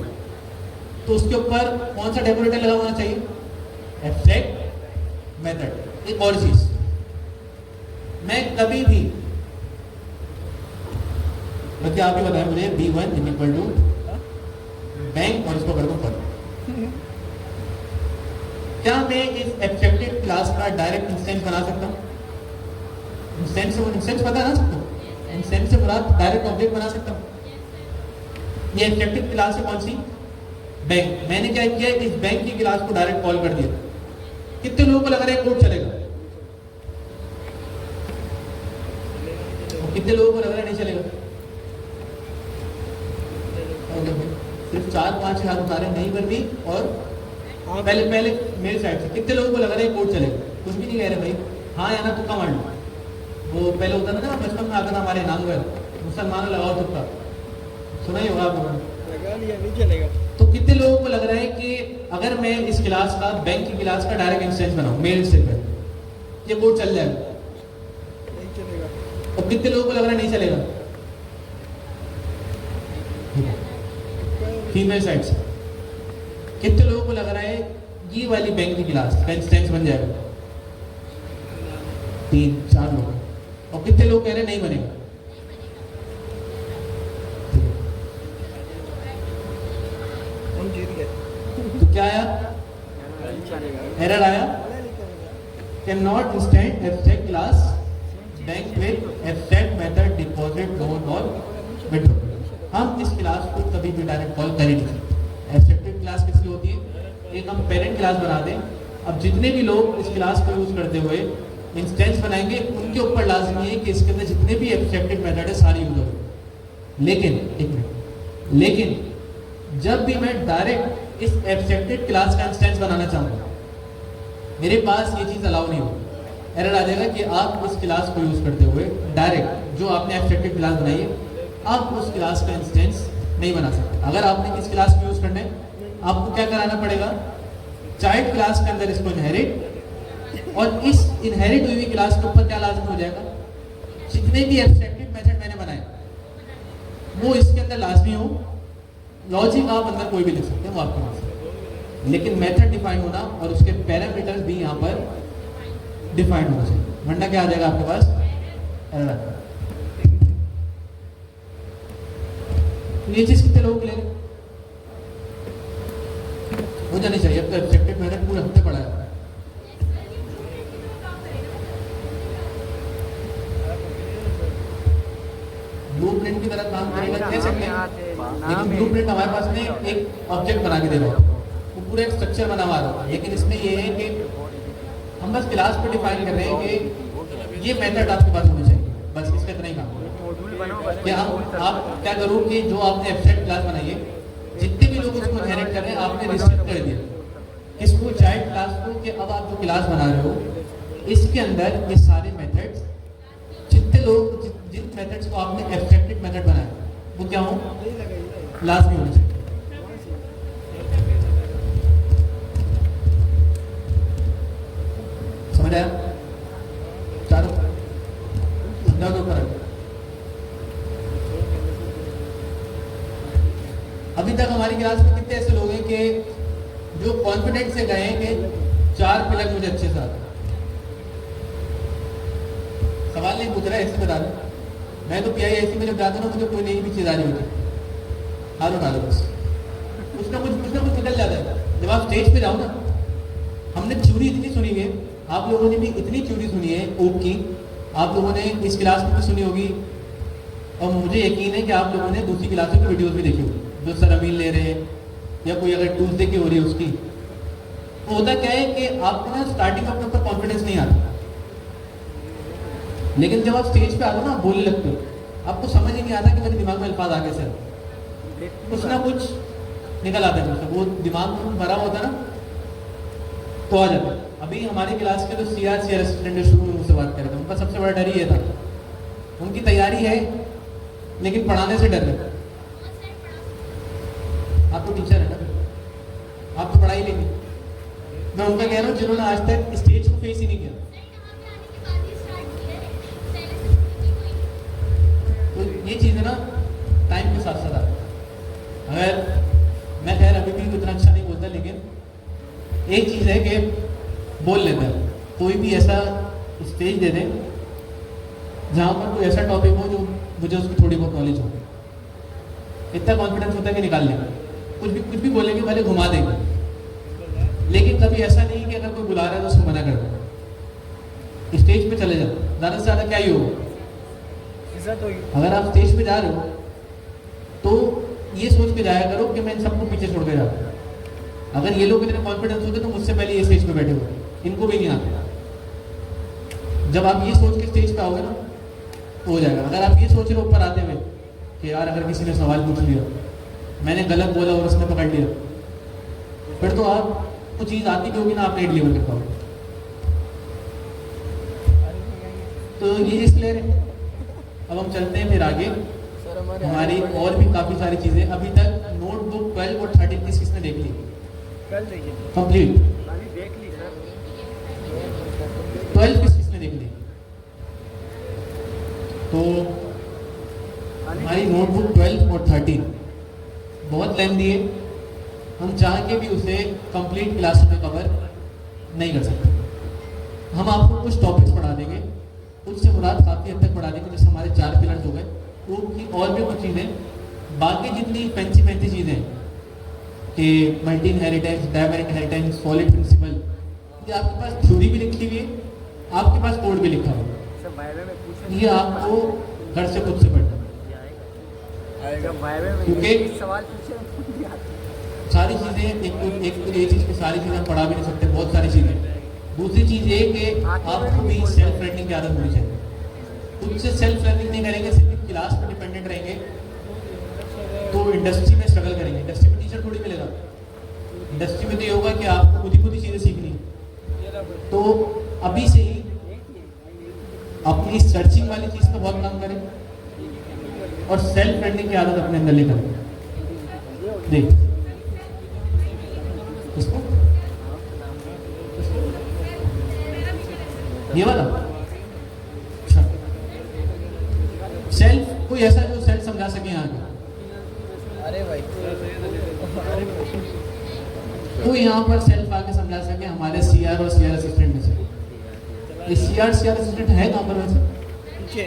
तो उसके ऊपर कौन सा डेकोरेटर लगा होना चाहिए? Abstract method. एक और चीज, मैं कभी भी, बल्कि आप ही बताएं मुझे, B1 इक्वल टू बैंक और इसको कर दूं पर, क्या मैं इस एब्स्ट्रैक्टेड क्लास का डायरेक्ट इंस्टेंस बना सकता हूं? इंस्टेंस से, इंस्टेंस पता ना सकता हूं, इंस्टेंस से पूरा डायरेक्ट ऑब्जेक्ट बना सकता हूं। ये एब्स्ट्रैक्टेड क्लास है कौन सी? बैंक। मैंने क्या किया, इस बैंक की क्लास को डायरेक्ट कॉल कर दिया। कितने लोगों को लग रहा है कोड चलेगा? कितने लोगों को लग रहा है नहीं चलेगा? सिर्फ 4-5 हाथ उतारे, नहीं पर भी। और पहले मेरे साइड से कितने लोगों को लग रहा है कोड चलेगा? कुछ भी नहीं कह रहे भाई, हाँ या ना तुक्का मार लो। वो पहले होता था ना, बचपन में आता था हमारे नामगर, मुसलमान लगाओ तुक्का, सुना ही होगा आपको। लगा लिया, नहीं चलेगा। तो कितने लोगों को लग रहा है कि अगर मैं इस क्लास का, बैंक की क्लास का डायरेक्ट इंस्टेंस बनाऊं मेल इंस्टेंस पर, ये कोड चल जाएगा? नहीं चलेगा। और कितने लोगों को लग रहा है नहीं चलेगा? फीमेल साइड से कितने लोगों को लग रहा है ये वाली बैंक की क्लास का इंस्टेंस बन जाएगा? 3-4 लोग। और कितने लोग कह रहे हैं नहीं बनेगा? तो क्या आया, नहीं चलेगा। एरर आया, can not instant abstract class bank with abstract method deposit loan और विड्रॉ। हम इस क्लास को कभी भी डायरेक्ट कॉल कर ही नहीं सकते। एब्स्ट्रैक्टेड क्लास किसकी होती है, एक हम पेरेंट क्लास बना दें, अब जितने भी लोग इस क्लास को यूज करते हुए इंस्टेंस बनाएंगे उनके ऊपर लाजमी है कि इसके अंदर जितने भी एब्स्ट्रैक्टेड मेथड है सारी यूज होंगे। लेकिन एक मिनट, लेकिन जब भी मैं डायरेक्ट इस एब्स्ट्रैक्टेड क्लास का इंस्टेंस बनाना चाहूँगा, मेरे पास ये चीज़ अलाउ नहीं होगी। एरर आ जाएगा कि आप इस क्लास को यूज करते हुए डायरेक्ट जो आपने एब्स्ट्रैक्टेड क्लास बनाई है आप उस क्लास का इंस्टेंस नहीं बना सकते। अगर आपने किस क्लास को यूज करना है, आपको क्या कराना पड़ेगा, चाइल्ड क्लास के अंदर इसको इनहेरिट, और इस इनहेरिट हुई क्लास के ऊपर क्या लाजमी हो जाएगा, जितने भी एब्स्ट्रैक्टेड मेथड मैंने बनाए वो इसके अंदर लाजमी हो। लॉजिक आप अंदर कोई भी लिख सकते हैं, वो आपके पास है, लेकिन मेथड डिफाइन होना और उसके पैरामीटर्स भी यहाँ पर डिफाइन होना चाहिए, वरना क्या आ जाएगा आपके पास, एरर। ये चीज कितने लोग ले हो जानी चाहिए। अब तो एब्स्ट्रैक्टेड मेथड पूरे हफ्ते पढ़ा है। ब्लूप्रिंट की तरह काम करेगा कह सकते हैं, लेकिन ब्लूप्रिंट हमारे पास में एक ऑब्जेक्ट बना के दे रहा है, वो पूरा एक स्ट्रक्चर बना हुआ है, लेकिन इसमें ये है कि हम बस क्लास पे डिफाइन कर रहे हैं कि ये मेथड आपके पास होना चाहिए, बस इसका इतना ही काम है। क्या आप क्या करो कि जो आपने एब्स्ट्रैक्ट क्लास बनाई है, जितने भी लोग उसको इनहेरिट कर रहे हैं आपने रिस्ट्रिक्ट कर दिया इसको, चाइल्ड क्लास को, कि अब आप जो क्लास बना रहे हो इसके अंदर ये सारे मेथड्स, जितने लोग जिन मेथड्स को आपने एब्स्ट्रैक्टेड मेथड बनाया वो क्या हो, लाजमी होना चाहिए। समझ आया, चारों समझा दो कर। अभी तक हमारी क्लास में कितने ऐसे लोग हैं कि जो कॉन्फिडेंस से गए हैं कि 4 पिलर मुझे अच्छे से आते हैं। सवाल नहीं पूछ रहा है, ऐसे बता रहा, मैं तो PIIC में जब जाता हूँ मुझे कोई नई भी चीज आ रही होती, हारो डालो बस, कुछ ना कुछ निकल जाता है। जब आप स्टेज पे जाओ ना, हमने थ्योरी इतनी सुनी है, आप लोगों ने भी इतनी थ्योरी सुनी है ओप की, आप लोगों ने इस क्लास में भी सुनी होगी, और मुझे यकीन है कि आप लोगों ने दूसरी क्लासों की वीडियोस भी देखी होगी जो सर अमीन ले रहे हैं, या कोई अगर ट्यूसडे की हो रही है उसकी। तो होता क्या है कि आपको ना स्टार्टिंग में अपने ऊपर कॉन्फिडेंस नहीं आता, लेकिन जब आप स्टेज पे आते हो ना, बोलने लगते हो, आपको समझ ही नहीं आता कि मेरे दिमाग में अल्फाज आगे से कुछ ना कुछ निकल आता है, वो दिमाग में भरा होता है ना, तो आ जाता है। अभी हमारी क्लास के जो CRC असिस्टेंट शुरू में मुझसे बात कर रहे थे, उनका सबसे बड़ा डर ये था, उनकी तैयारी है लेकिन पढ़ाने से डर है। आप तो टीचर है ना, आप तो पढ़ाई लेंगे। मैं उनका कह रहा हूँ जिन्होंने आज तक स्टेज को फेस ही नहीं किया, तो ये चीज़ है ना, टाइम के साथ साथ आता है। अगर मैं खैर अभी भी उतना अच्छा नहीं बोलता, लेकिन एक चीज़ है कि बोल लेता है, कोई भी ऐसा स्टेज दे दें जहाँ पर कोई ऐसा टॉपिक हो जो मुझे उसकी थोड़ी बहुत नॉलेज हो, इतना कॉन्फिडेंस होता है कि निकाल लेंगे, कुछ भी बोलेंगे, भले घुमा देंगे, लेकिन कभी ऐसा नहीं कि अगर कोई बुला रहा है तो उसको मना कर दो, स्टेज पे चले जाओ, ज़्यादा से ज़्यादा क्या ही होगा। अगर आप स्टेज पे जा रहे हो तो ये सोच के जाया करो कि मैं इन सबको पीछे छोड़ के जा रहा हूँ। अगर ये लोग इतने कॉन्फिडेंस होते तो मुझसे पहले ये स्टेज पे बैठे हुए, इनको भी नहीं आता। जब आप ये सोच के स्टेज पे आओगे ना तो हो जाएगा। अगर आप ये सोच रहे हो ऊपर आते हुए कि यार अगर किसी ने सवाल पूछ लिया, मैंने गलत बोला और उसने पकड़ लिया, फिर तो आपको चीज़ आती भी होगी ना, आप नहीं डिलीवर कर पाओगे। तो ये इसलिए अब हम चलते हैं फिर आगे। हमारी और भी काफ़ी सारी चीज़ें, अभी तक नोटबुक 12 और 13 किसने देख ली कंप्लीट? 12 किसने देख ली? तो हमारी नोटबुक 12 और 13 बहुत लेंथी है, हम चाह के भी उसे कंप्लीट क्लास में कवर नहीं कर सकते। हम आपको कुछ टॉपिक्स पढ़ा देंगे, उससे मुराद काफ़ी हद तक पढ़ा देंगे, जैसे हमारे 4 पिलर्स हो गए, तो की और भी कुछ चीज़ें, बाकी जितनी फैंसी चीज़ें कि multi inheritance, diamond inheritance, solid principle, ये आपके पास थ्योरी भी लिखी हुई है, आपके पास कोड भी लिखा हुआ है। सब वाइवे में पूछे ये आपको घर से खुद से पढ़ना है। आएगा वाइवे में क्योंकि- एक सवाल पूछे सारी चीज़ें एक तो ये चीज़ की सारी चीज़ें हम पढ़ा भी नहीं सकते, बहुत सारी चीज़ें। दूसरी चीज़ ये कि आपको भी सेल्फ लर्निंग की आदत होनी चाहिए। खुद से सेल्फ लर्निंग नहीं करेंगे, सिर्फ क्लास पर डिपेंडेंट रहेंगे तो इंडस्ट्री में स्ट्रगल करेंगे। इंडस्ट्री में टीचर थोड़ी मिलेगा, इंडस्ट्री में तो ये होगा कि आपको खुद ही चीज़ें सीखनी है। तो अभी से ही अपनी सर्चिंग वाली चीज़ पर बहुत काम करें और सेल्फ लर्निंग की आदत अपने अंदर लेकर आएं। देख इसको ये वाला अच्छा, सेल्फ कोई ऐसा जो सेल्फ समझा सके यहाँ पे? अरे भाई तो यहाँ पर सेल्फ आके समझा सके हमारे सीआर और सीआर असिस्टेंट में से। ये सीआर असिस्टेंट है कहाँ पर वैसे? पीछे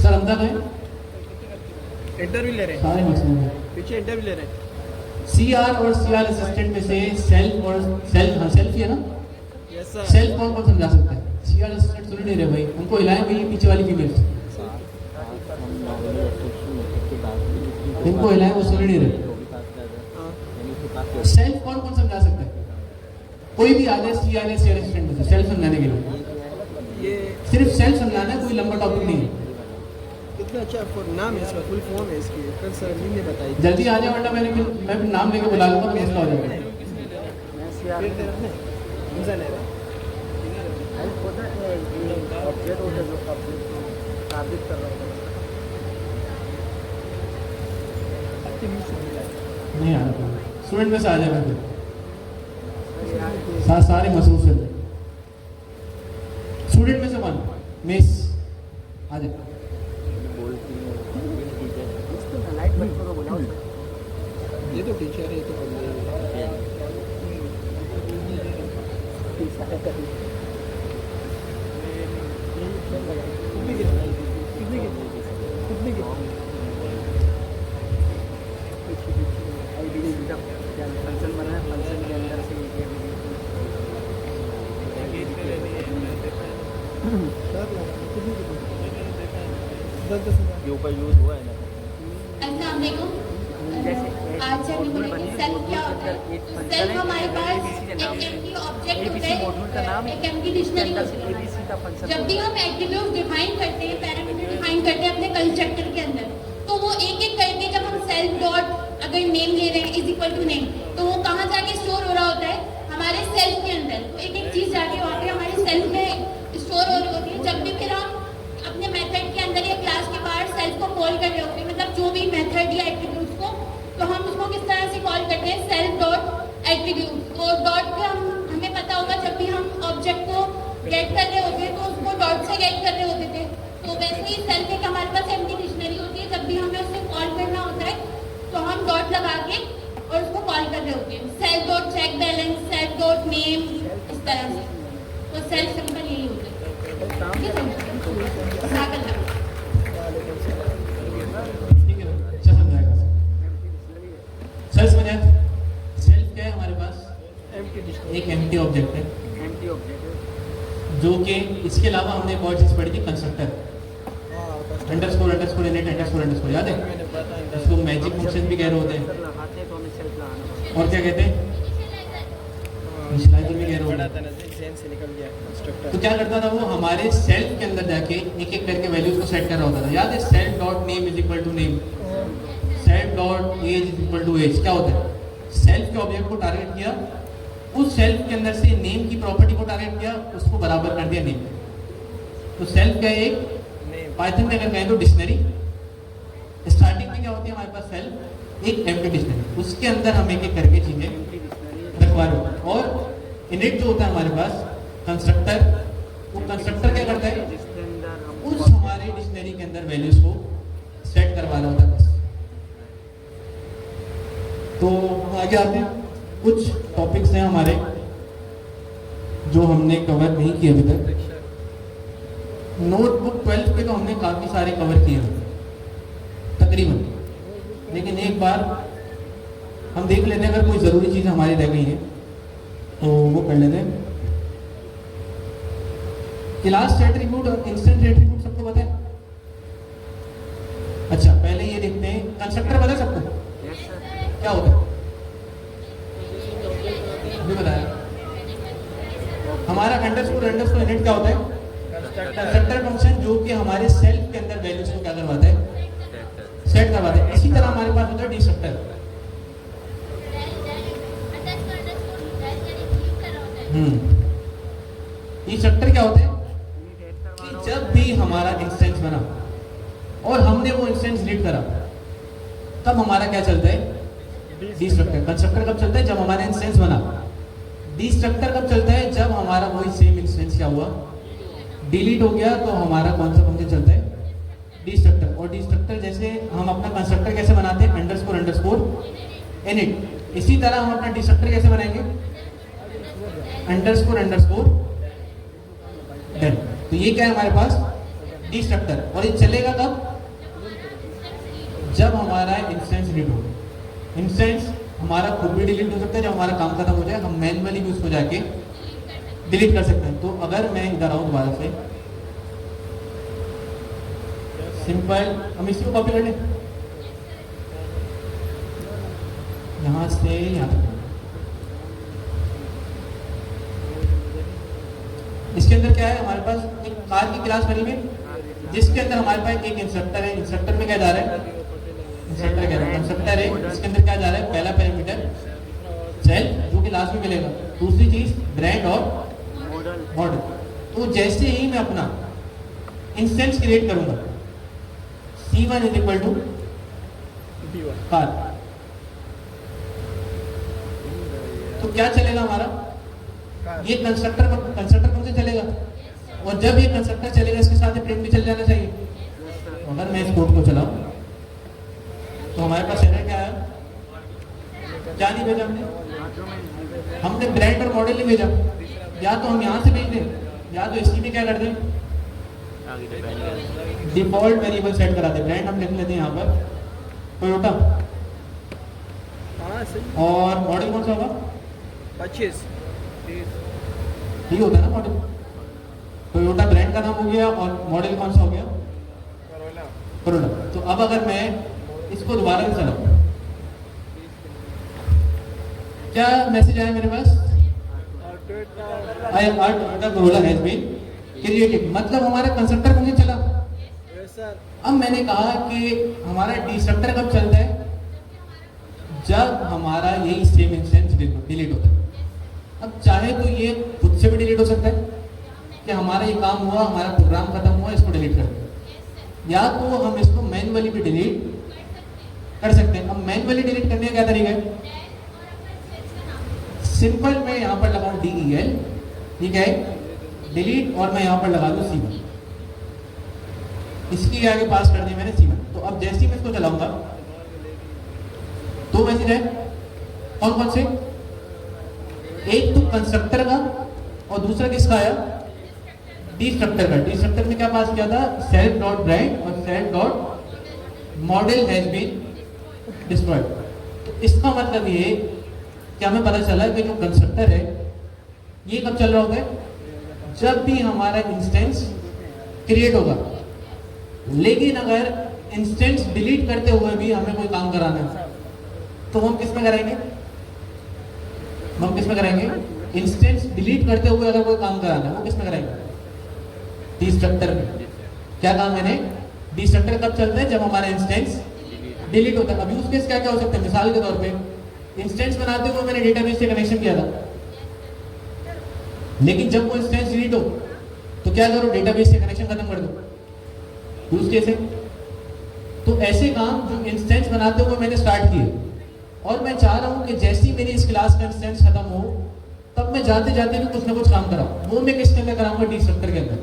सर अंदर है, इंटरव्यू ले रहे हैं, सारे मसले पीछे इंटरव्यू ले रहे हैं। सीआर और सीआर असिस्टेंट में से सेल्फ और सेल्फ, हाँ सेल्फ ही है ना? Yes sir. सेल्फ कौन कौन समझा सकता है? सीआर असिस्टेंट सुन नहीं रहे भाई, उनको हिलाएं भाई, पीछे वाली फीमेल इनको हिलाएं, वो सुन नहीं रहे। सेल्फ कौन कौन समझा सकता है? कोई भी आ जाए सीआर या सीआर असिस्टेंट में से सेल्फ समझाने के लिए। ये सिर्फ सेल्फ समझाना है, कोई लंबा टॉपिक नहीं है। कितना अच्छा नाम है इसका, फुल फॉर्म है इसकी, कल सर ने बताई। जल्दी आ जाए वरना मैं फिर नाम लेके बुला लूंगा, तो मसला हो जाएगा। फिर तेरा अपने मजा ले रहा ऑब्जेक्ट होता है जो साबित कर रहा होता है। नहीं आ रहा, स्टूडेंट में से आ जाएगा फिर, सारे मसरूफ से स्टूडेंट में से वन मिस आ जाए। लाइट बंद करो बोला ये तो टीचर है, ये तो फंक्शन बना है, फंक्शन के अंदर से ये ऊपर यूज हुआ है ना। अस्सलाम वालेकुम। आज से हम बोलेंगे सेल्फ क्या होता है। सेल्फ हमारे पास एक एम्प्टी ऑब्जेक्ट होता है, एक एम्प्टी डिक्शनरी होती है। जब भी हम एट्रीब्यूट डिफाइन करते हैं, पैरामीटर डिफाइन करते हैं अपने कंस्ट्रक्टर के अंदर, तो वो एक एक करके जब हम सेल्फ डॉट अगर नेम ले रहे हैं इज इक्वल टू नेम, तो वो कहाँ जाके स्टोर हो रहा होता है? हमारे सेल्फ के अंदर। तो एक एक चीज़ जाके वहाँ पे हमारे सेल्फ में स्टोर हो रही होती है। जब भी फिर हम अपने मेथड के अंदर या क्लास के बाहर सेल्फ को कॉल कर रहे होते हैं, मतलब जो भी मेथड या एट्रीब्यूट्स को, तो हम उसको किस तरह से कॉल करते हैं? Self dot attribute. और डॉट पे हमें पता होगा जब भी हम ऑब्जेक्ट को गेट कर रहे होते हैं तो उसको डॉट से गेट कर रहे होते थे। तो वैसे ही सेल्फ एक हमारे पास एम्प्टी डिक्शनरी होती है। जब भी हमें उसे कॉल करना होता है तो हम डॉट लगा के और उसको कॉल कर रहे होते हैं। Self dot check balance, self dot name, इस तरह से। तो सेल्फ सिंपल यही होता है। ठीक है, जाज़ाकल्लाह। ठीक है, अच्छा समझाएगा सर। समझ आया? सेल्फ क्या है हमारे पास? एक एम्प्टी ऑब्जेक्ट है, एम्प्टी ऑब्जेक्ट जो कि इसके अलावा हमने एक और चीज़ पढ़ी थी, constructor. Underscore underscore init underscore underscore, याद है? इसको मैजिक फंक्शन भी कह रहे होते हैं। लगाते हैं तो हमें सेल्फ लगाना और क्या कहते हैं? इनिशियलाइजर भी कह रहे होते हैं। से निकल गया कंस्ट्रक्टर। तो क्या करता था वो? हमारे सेल्फ के अंदर जाके एक एक करके वैल्यूज को सेट कर रहा होता था। याद है? Self dot name is equal to name, self dot age is equal to age. क्या होता है? सेल्फ के ऑब्जेक्ट को टारगेट किया, उस सेल्फ के अंदर से नेम की प्रॉपर्टी को टारगेट किया, उसको बराबर कर दिया नेम। तो सेल्फ क्या है? एक पाइथन में अगर कहें तो डिक्शनरी। स्टार्टिंग में क्या होती है हमारे पास? सेल्फ एक एम्प्टी डिक्शनरी, उसके अंदर हम एक एक करके चीजें रखवा रहे होते हैं। और इनिट जो होता है हमारे पास कंस्ट्रक्टर, वो कंस्ट्रक्टर क्या करता है? जिसके अंदर हम उस हमारे डिक्शनरी के अंदर वैल्यूज को सेट करवाना होता है बस। तो आगे आते हैं, कुछ टॉपिक्स हैं हमारे जो हमने कवर नहीं किए अभी तक। नोटबुक 12 पे तो हमने काफ़ी सारे कवर किए हैं तकरीबन। लेकिन एक बार हम देख लेते हैं, अगर कोई ज़रूरी चीज़ हमारी रह गई है तो वो कर लेते हैं। क्लास एट्रीब्यूट और इंस्टेंस एट्रीब्यूट सबको पता है? अच्छा, पहले ये देखते हैं, कंस्ट्रक्टर पता है सबको क्या होता है? अभी बताया हमारा अंडरस्कोर इनिट क्या होता है? कंस्ट्रक्टर फंक्शन जो कि हमारे सेल्फ के अंदर वैल्यूज को क्या करवाता है? सेट करवाता है। इसी तरह हमारे पास होता है डिस्ट्रक्टर। डिस्ट्रक्टर क्या होता है? कि जब भी हमारा इंस्टेंस बना और हमने वो इंस्टेंस रीड करा, तब हमारा क्या चलता है? डिस्ट्रक्टर। कंस्ट्रक्टर कब चलता है? जब हमारा इंस्टेंस बना। डिस्ट्रक्टर कब चलता है? जब हमारा वही सेम इंस्टेंस क्या हुआ? डिलीट हो गया, तो हमारा कौन सा फंक्शन चलता है? डिस्ट्रक्टर। और डिस्ट्रक्टर जैसे हम अपना कंस्ट्रक्टर कैसे बनाते हैं? Underscore init. इसी तरह हम अपना डिस्ट्रक्टर कैसे बनाएंगे? Underscore done. तो ये क्या है हमारे पास? डिस्ट्रक्टर। और ये चलेगा कब? जब हमारा इंस्टेंस रीड हो। इंस्टेंस हमारा खुद भी डिलीट हो सकता है, जब हमारा काम खत्म हो जाए हम मैन्युअली भी उसको जाके डिलीट कर सकते हैं। तो अगर मैं इधर आऊं दोबारा से, सिंपल हम इसी को कॉपी कर लें, यहां से यहां तक। इसके अंदर क्या है? हमारे पास एक कार की क्लास बनी हुई है, जिसके अंदर हमारे पास एक इंस्ट्रक्टर है। इंस्ट्रक्टर में क्या जा रहा है? इंस्ट्रक्टर कह रहा है, कंस्ट्रक्टर है। इसके अंदर क्या जा रहा है? पहला पैरामीटर सेल, जो कि लास्ट में मिलेगा। दूसरी चीज ब्रांड और मॉडल। तो जैसे ही मैं अपना इंस्टेंस क्रिएट करूंगा, C1 is equal to car, तो क्या चलेगा हमारा? ये कंस्ट्रक्टर फंक्शन चलेगा। और जब ये कंस्ट्रक्टर चलेगा, इसके साथ प्रिंट भी चल जाना चाहिए। अगर मैं इस कोड को चलाऊं तो हमारे पास एरर क्या है? क्या नहीं भेजा हमने ब्रांड और मॉडल नहीं भेजा। या तो हम यहाँ से भेज दें, या तो इसकी भी क्या कर दें? डिफॉल्ट वेरिएबल सेट करा दें। ब्रांड हम लिख लेते हैं यहाँ पर टोयोटा, और मॉडल कौन सा होगा? 25 ये होता है ना मॉडल। टोयोटा ब्रांड का नाम हो गया, और मॉडल कौन सा हो गया? करोला। तो अब अगर मैं इसको दोबारा से चलाऊं, क्या मैसेज आया मेरे पास? Toyota Corolla has been created. मतलब हमारा कंस्ट्रक्टर फंक्शन चला। अब मैंने कहा कि हमारा डिस्ट्रक्टर कब चलता है? जब हमारा यही सेम इंस्टेंस डिलीट होता है। अब चाहे तो ये खुद से भी डिलीट हो सकता है कि हमारा ये काम हुआ, हमारा प्रोग्राम खत्म हुआ, इसको डिलीट कर दें, या तो हम इसको मैन्युअली भी डिलीट कर सकते हैं। अब मैन्युअली डिलीट करने का क्या तरीका है? सिंपल मैं यहाँ पर लगाऊं DEL, ठीक है, डिलीट, और मैं यहाँ पर लगा दूं C1। इसकी आगे पास कर दी मैंने C1। तो अब जैसे ही मैं इसको चलाऊंगा, दो मैसेज है। कौन कौन से? एक तो कंस्ट्रक्टर का, और दूसरा किसका आया? डिस्ट्रक्टर का। डिस्ट्रक्टर में क्या पास किया था? सेल्फ डॉट ब्रांड और self dot model has been destroyed. तो इसका मतलब ये कि हमें पता चला कि जो कंस्ट्रक्टर है ये कब चल रहा होता है? जब भी हमारा इंस्टेंस क्रिएट होगा। लेकिन अगर इंस्टेंस डिलीट करते हुए भी हमें कोई काम कराना है, तो हम किस में कराएंगे? हम किस में कराएंगे? इंस्टेंस डिलीट करते हुए अगर कोई काम कराना है, वो किस में कराएंगे? डिस्ट्रक्टर में। क्या काम मैंने? डिस्ट्रक्टर कब चलता है? जब हमारा इंस्टेंस डिलीट होता है। अब यूज केस क्या क्या हो सकता है? मिसाल के तौर पे इंस्टेंस बनाते हुए मैंने डेटाबेस से कनेक्शन किया था, लेकिन जब वो इंस्टेंस डिलीट हो तो क्या करो? डेटाबेस से कनेक्शन खत्म कर दो। यूज केस है। तो ऐसे काम जो इंस्टेंस बनाते हुए मैंने स्टार्ट किए, और मैं चाह रहा हूं कि जैसे ही मेरी इस क्लास का इंस्टेंस खत्म हो, तब मैं जाते जाते भी कुछ ना कुछ काम कराऊं। वो मैं किसके अंदर कराऊंगा? डिस्ट्रक्टर के अंदर।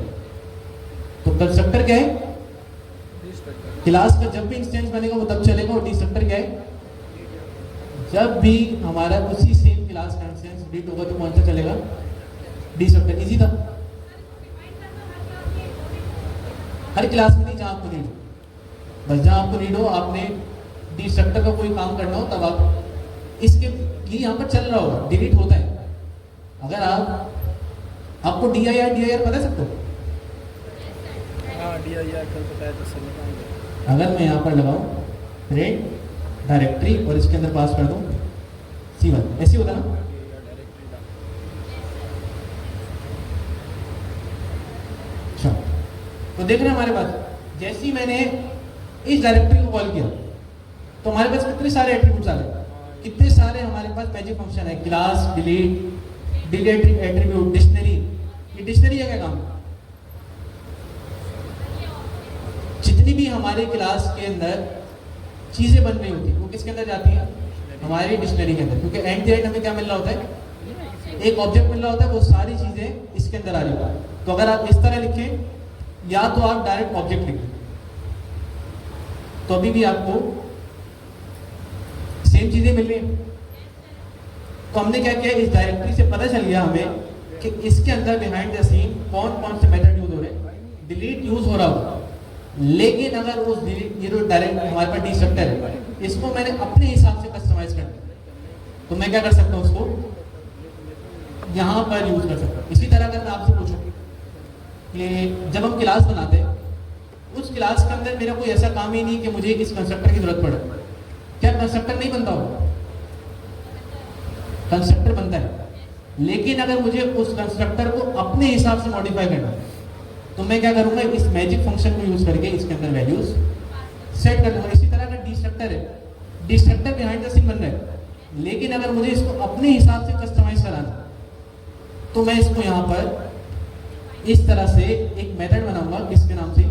तो कंस्ट्रक्टर क्या है? क्लास का जब भी इंस्टेंस बनेगा वो तब चलेगा। और डिस्ट्रक्टर क्या है? जब भी हमारा उसी सेम क्लास का इंस्टेंस डिलीट होगा तो कौन सा चलेगा? डिस्ट्रक्टर। इजी था। हर क्लास में नहीं जहां आपको नीड हो, बस जहां आपको नीड हो आपने डिस्ट्रक्टर का कोई काम करना हो तब आप इसके लिए यहाँ पर चल रहा होगा, डिलीट होता है। अगर आपको DIR पता है सबको? हाँ DIR कल बताया तो सर निकाल। अगर मैं यहाँ पर लगाऊँ रेड डायरेक्टरी और इसके अंदर पास कर दूँ C1, ऐसे होता ना? अच्छा, तो देख रहे हैं हमारे पास जैसे ही मैंने इस डायरेक्टरी को कॉल किया तो हमारे पास कितने सारे एट्रीब्यूट्स आ गए, कितने सारे हमारे पास मैजिक फंक्शन है, क्लास, डिलीट एट्रीब्यूट, डिक्शनरी। ये डिक्शनरी है क्या काम? जितनी भी हमारे क्लास के अंदर चीजें बन रही होती है वो किसके अंदर जाती हैं? हमारी डिक्शनरी के अंदर, क्योंकि एट द एंड हमें क्या मिल रहा होता है? एक ऑब्जेक्ट मिल रहा होता है, वो सारी चीजें इसके अंदर आ रही होती है। तो अगर आप इस तरह लिखें या तो आप डायरेक्ट ऑब्जेक्ट लिखें तो अभी भी आपको सेम चीजें मिल रही हैं। तो हमने क्या किया, इस डायरेक्टरी से पता चल गया हमें कि इसके अंदर बिहाइंड द सीन कौन कौन से मेथड यूज हो रहे हैं। डिलीट यूज हो रहा होगा, लेकिन अगर उस डिलीट ये जो डायरेक्ट हमारे पास डिस्ट्रक्टर है इसको मैंने अपने हिसाब से कस्टमाइज कर दिया तो मैं क्या कर सकता हूँ, उसको यहाँ पर यूज कर सकता हूँ। इसी तरह अगर मैं आपसे पूछूं कि जब हम क्लास बनाते हैं उस क्लास के अंदर मेरा कोई ऐसा काम ही नहीं कि मुझे इस कंस्ट्रक्टर की जरूरत पड़े, क्या कंस्ट्रक्टर नहीं बनता होगा? कंस्ट्रक्टर बनता है, लेकिन अगर मुझे उस कंस्ट्रक्टर को अपने हिसाब से मॉडिफाई करना है तो मैं क्या करूंगा, इस मैजिक फंक्शन को यूज करके इसके अंदर वैल्यूज सेट कर दूंगा। इसी तरह का डिस्ट्रक्टर है, डिस्ट्रक्टर बिहाइंड द सीन बन रहा है, लेकिन अगर मुझे इसको अपने हिसाब से कस्टमाइज कराना तो मैं इसको यहाँ पर इस तरह से एक मेथड बनाऊंगा किसके नाम से,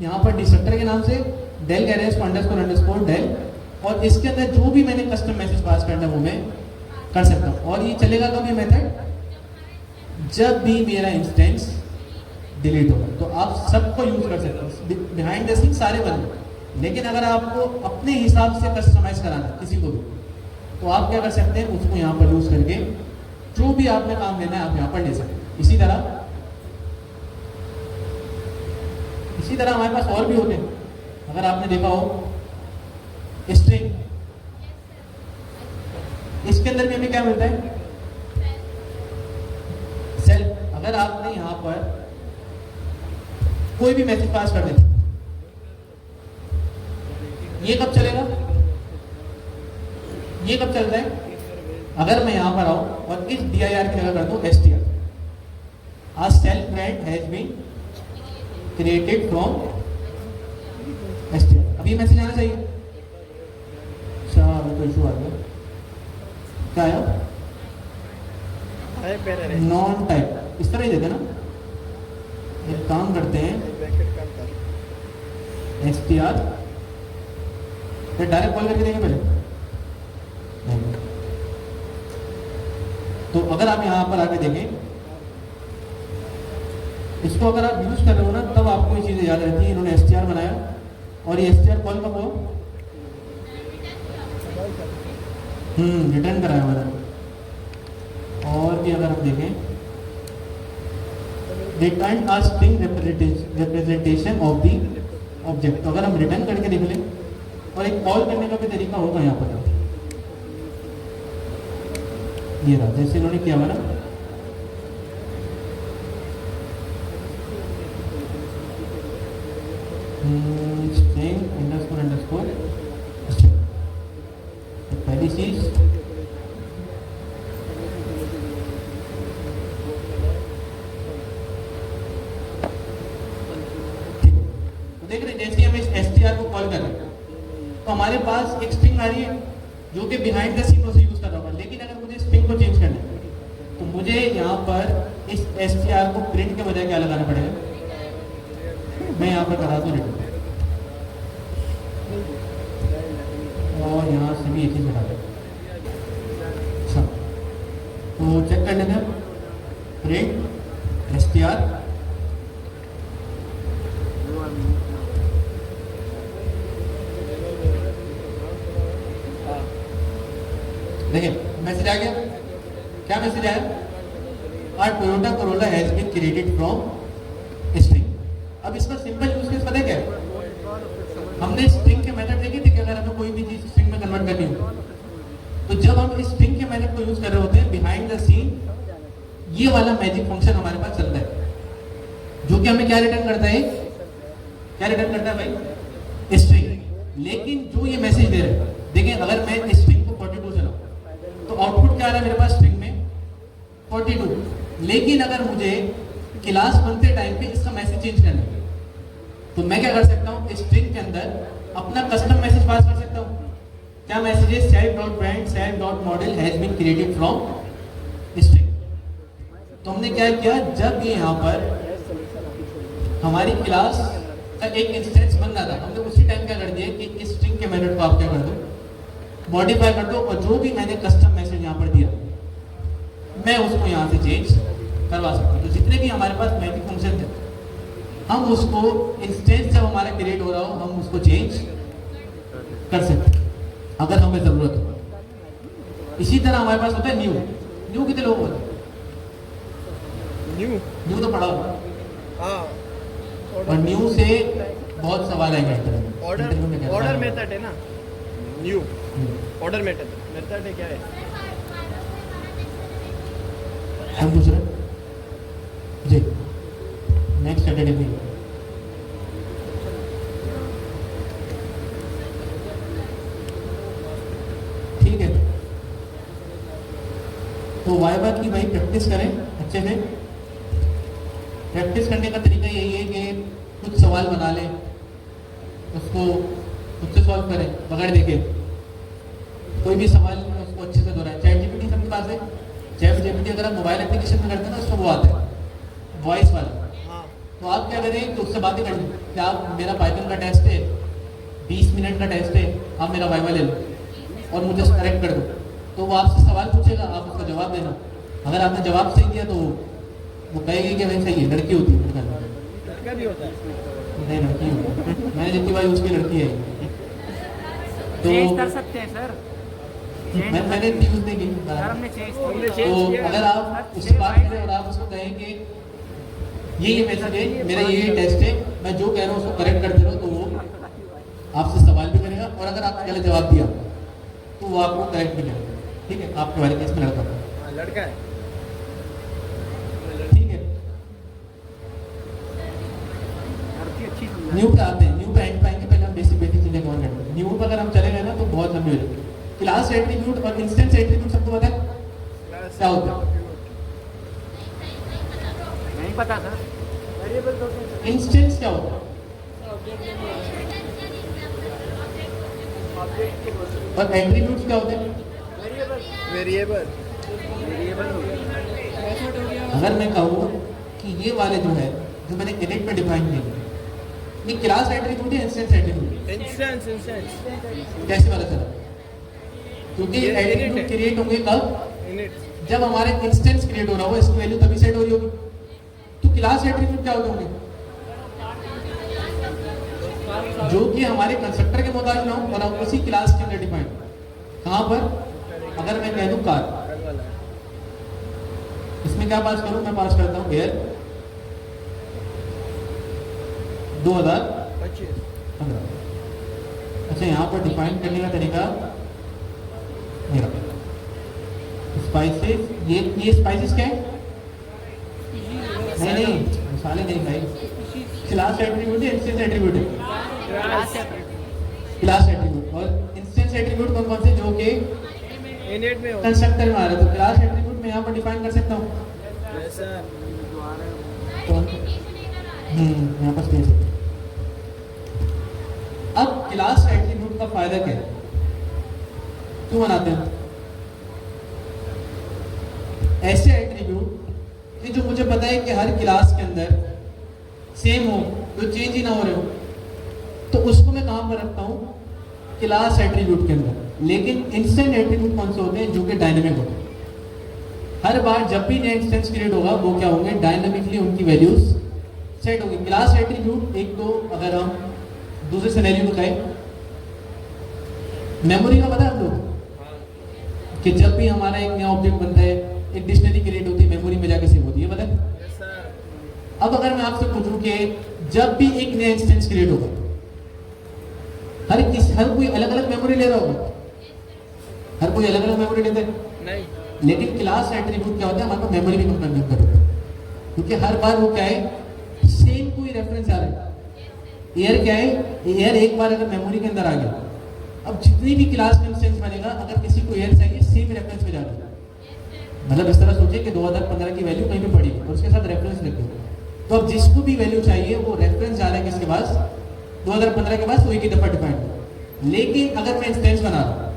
यहाँ पर डिस्ट्रक्टर के नाम से डेल गैरेज अंडरस्कोर डेल, और इसके अंदर जो भी मैंने कस्टम मैसेज पास करना है वो मैं कर सकता हूँ। और ये चलेगा कब ये मेथड, जब भी मेरा इंस्टेंस डिलीट होगा। तो आप सबको यूज कर सकते हो, बिहाइंड द सीन सारे बंद। लेकिन अगर आपको अपने हिसाब से कस्टमाइज कराना है किसी को भी तो आप क्या कर सकते हैं, उसको यहाँ पर यूज करके जो भी आपने काम लेना है आप यहाँ पर ले सकते हैं। इसी तरह हमारे पास और भी होते हैं। अगर आपने देखा हो स्ट्रिंग, इसके अंदर भी हमें क्या मिलता है, सेल्फ। अगर आपने यहां पर कोई भी मैसेज पास कर देते, ये कब चलेगा, ये कब चलता है, अगर मैं यहां पर आऊं और इस dir की जगह कर दूं str, आज self thread has been created from str। अब ये मैसेज आना चाहिए, अच्छा तो इशू आ गया, क्या आया, नॉन टाइप, इस तरह ही देते ना। एक काम करते हैं str, फिर डायरेक्ट कॉल करके देंगे पहले। तो अगर आप यहाँ पर आके देखें इसको, अगर आप यूज कर रहे हो ना तब आपको ये चीजें याद रहती है। इन्होंने str बनाया और ये str कॉल कब हुआ, रिटर्न कराया मैंने। और भी अगर हम देखें, return a string representation of the object. तो अगर हम रिटर्न करके देख लें, और एक कॉल करने का भी तरीका होगा यहाँ पर, ये रहा जैसे इन्होंने किया हुआ ना, स्ट्रिंग अंडरस्कोर पहली चीज तो देख रहे जैसे हम इस str को कॉल कर रहे हैं तो हमारे पास एक स्ट्रिंग आ रही है जो कि बिहाइंड द सीन उसे यूज कर रहा होगा। लेकिन अगर मुझे स्ट्रिंग को चेंज करना है तो मुझे यहाँ पर इस str को प्रिंट के बजाय क्या लगाना पड़ेगा, मैं यहाँ पर करा दूँ रिटर्न, और यहाँ से भी एक चीज बता दें। अच्छा तो चेक कर लेते हैं, प्रिंट str, देखिए मैसेज आ गया, क्या मैसेज आया, आर Toyota Corolla has been created from string. अब इसका सिंपल यूज केस पता है क्या है, हमने स्ट्रिंग के के मेथड देखे थे कि अगर हमें कोई भी चीज स्ट्रिंग में कन्वर्ट करनी हो, तो जब हम इस स्ट्रिंग के मेथड को यूज कर रहे होते हैं बिहाइंड द सीन ये वाला मैजिक फंक्शन हमारे पास चलता है, जो कि हमें क्या रिटर्न करता है, क्या रिटर्न करता है भाई, स्ट्रिंग। लेकिन जो ये मैसेज दे रहे हैं, देखें अगर मैं स्ट्रिंग को 42 से लाऊं तो आउटपुट क्या आ रहा है मेरे पास स्ट्रिंग में 42। लेकिन अगर मुझे क्लास बनते टाइम पे इसका मैसेज चेंज करना है तो मैं क्या कर सकता हूँ, स्ट्रिंग के अंदर अपना कस्टम मैसेज पास कर सकता हूँ। क्या मैसेज है, self.brand self.model has been created from string. तो हमने क्या किया, जब ये यहाँ पर हमारी क्लास का एक इंस्टेंस बन रहा था, हमने उसी टाइम क्या कर दिया कि इस स्ट्रिंग के मेथड को आप क्या कर दो, मॉडिफाई कर दो, और जो भी मैंने कस्टम मैसेज यहाँ पर दिया मैं उसको यहाँ से चेंज करवा सकता हूँ। तो जितने भी हमारे पास मैजिक फंक्शन थे हम उसको इंस्टेंस जब हमारा क्रिएट हो रहा हो हम उसको चेंज कर सकते हैं अगर हमें जरूरत हो। इसी तरह हमारे पास होता है न्यू। न्यू कितने लोग होते हैं, न्यू तो पढ़ा होगा, हाँ और न्यू से बहुत सवाल आएंगे इंटरव्यू में। ऑर्डर मेथड है ना, न्यू ऑर्डर मेथड है क्या है? हम पूछ रहे जी नेक्स्ट सैटरडे में ठीक है। तो वाइवा की भाई प्रैक्टिस करें अच्छे से। प्रैक्टिस करने का तरीका यही है कि कुछ सवाल बना लें, उसको खुद से सॉल्व करें बगैर देखे। कोई भी सवाल उसको अच्छे से दोहराएं। चैट जीपीटी सबके पास है, चैट जीपीटी अगर आप मोबाइल एप्लीकेशन में करते हैं ना उसको वो आता है वॉइस वाला। तो आप क्या करें कि उससे बातें कर लें कि आप मेरा पाइथन का टेस्ट है 20 मिनट का टेस्ट है, आप मेरा वाइवा ले लो और मुझे करेक्ट कर दो। तो वो आपसे सवाल पूछेगा, आप उसका जवाब देना। अगर आपने जवाब सही दिया तो वो कहेगी कि भाई सही है, लड़की होती है। लड़का भी होता है? नहीं लड़की होती है, मैंने जितनी बार यूज की लड़की है। तो चेंज कर सकते हैं सर, मैंने यूज नहीं की। हमने चेंज तो अगर आप उससे बात करें और आप उसको कहें कि ये मैसेज है, मेरा ये टेस्ट है, मैं जो कह रहा हूँ उसको करेक्ट कर दे रहा हूँ, तो वो आपसे सवाल भी करेगा और अगर आपने गलत जवाब दिया तो वो आपको करेक्ट भी करेगा। ठीक है, आपके बारे में इसमें लड़का लड़का है। ठीक है। अच्छी न्यू पे आते हैं, न्यू पे एंड पाएंगे। पहले हम बेसिक चीजें कवर करते हैं। न्यू पे अगर हम चले गए ना तो बहुत लंबी हो जाएगी। क्लास एट्रीब्यूट और इंस्टेंस एट्रीब्यूट सबको पता है क्या होता है? नहीं पता सर। इंस्टेंस क्या होता है और एट्रीब्यूट्स क्या होते हैं? वेरिएबल अगर मैं कहूँ कि ये वाले जो है जो मैंने इनिट में डिफाइन किए, ये क्लास एट्रीब्यूट है इंस्टेंस एट्रीब्यूट? इंस्टेंस कैसे पता चला? क्योंकि एट्रीब्यूट क्रिएट होंगे कब? इनिट जब हमारे इंस्टेंस क्रिएट हो रहा हो, इसकी वैल्यू तभी सेट हो रही होगी। तो क्लास एट्रीब्यूट क्या होते होंगे? जो कि हमारे कंस्ट्रक्टर के मुताबिक ना हो और हम उसी क्लास के अंदर डिफाइन। कहां पर? अगर मैं कह दूं कार, इसमें क्या पास करूं? मैं पास करता हूं एयर 2015। अच्छा, यहां पर डिफाइन करने का तरीका मेरा स्पाइसेस, ये स्पाइसेस क्या है? नहीं मसाले नहीं भाई, क्लास एट्रीब्यूट है, इंस्टेंस एट्रीब्यूट है। क्लास एट्रीब्यूट और इंस्टेंस एट्रीब्यूट कौन से? जो कि इनिट में होता कंस्ट्रक्टर में आ रहा है। तो क्लास एट्रीब्यूट मैं यहाँ पर डिफाइन कर सकता हूँ। तो यहाँ पर स्पेस है। अब क्लास एट्रीब्यूट का फायदा क्या है, क्यों बनाते हैं? ऐसे एट्रीब्यूट कि जो मुझे पता है कि हर क्लास के अंदर सेम हो, जो चेंज ही ना हो रहे हो, तो उसको मैं कहां पर रखता हूं? क्लास एट्रीब्यूट के अंदर। लेकिन इंस्टेंट एट्रीब्यूट कौन से होते हैं? जो कि डायनेमिक होते हैं। हर बार जब भी नया इंस्टेंस क्रिएट होगा वो क्या होंगे? डायनेमिकली उनकी वैल्यूज सेट होगी। क्लास एट्रीब्यूट एक तो अगर हम दूसरे सिनेरियो को कहें, मेमोरी का पता है आप लोग कि जब भी हमारा एक नया ऑब्जेक्ट बनता है, एक डिक्शनरी क्रिएट होती है, मेमोरी में जाके सेव होती है, पता है? अब अगर मैं आपसे पूछूं कि जब भी एक नया इंस्टेंस क्रिएट होगा हर कोई अलग अलग मेमोरी ले रहा होगा, हर कोई अलग अलग मेमोरी लेते हैं नहीं, लेकिन क्लास एट्रीब्यूट क्या होता है, हमारे पास मेमोरी भी कंप्रेंड करोगे, क्योंकि हर बार वो क्या है, सेम कोई रेफरेंस आ रहा है। एयर क्या है, एयर एक बार अगर मेमोरी के अंदर आ गया, अब जितनी भी क्लास में इंस्टेंस बनेगा, अगर किसी को एयर चाहिए सेम रेफरेंस में जाना, मतलब इस तरह सोचिए कि 2015 की वैल्यू कहीं भी पड़ी और उसके साथ रेफरेंस लिखो, तो अब जिसको भी वैल्यू चाहिए वो रेफरेंस जा रहा है किसके पास, 2015 के पास, वो एक ही दफा डिफाइन हो। लेकिन अगर मैं इंस्टेंस बना रहा हूँ,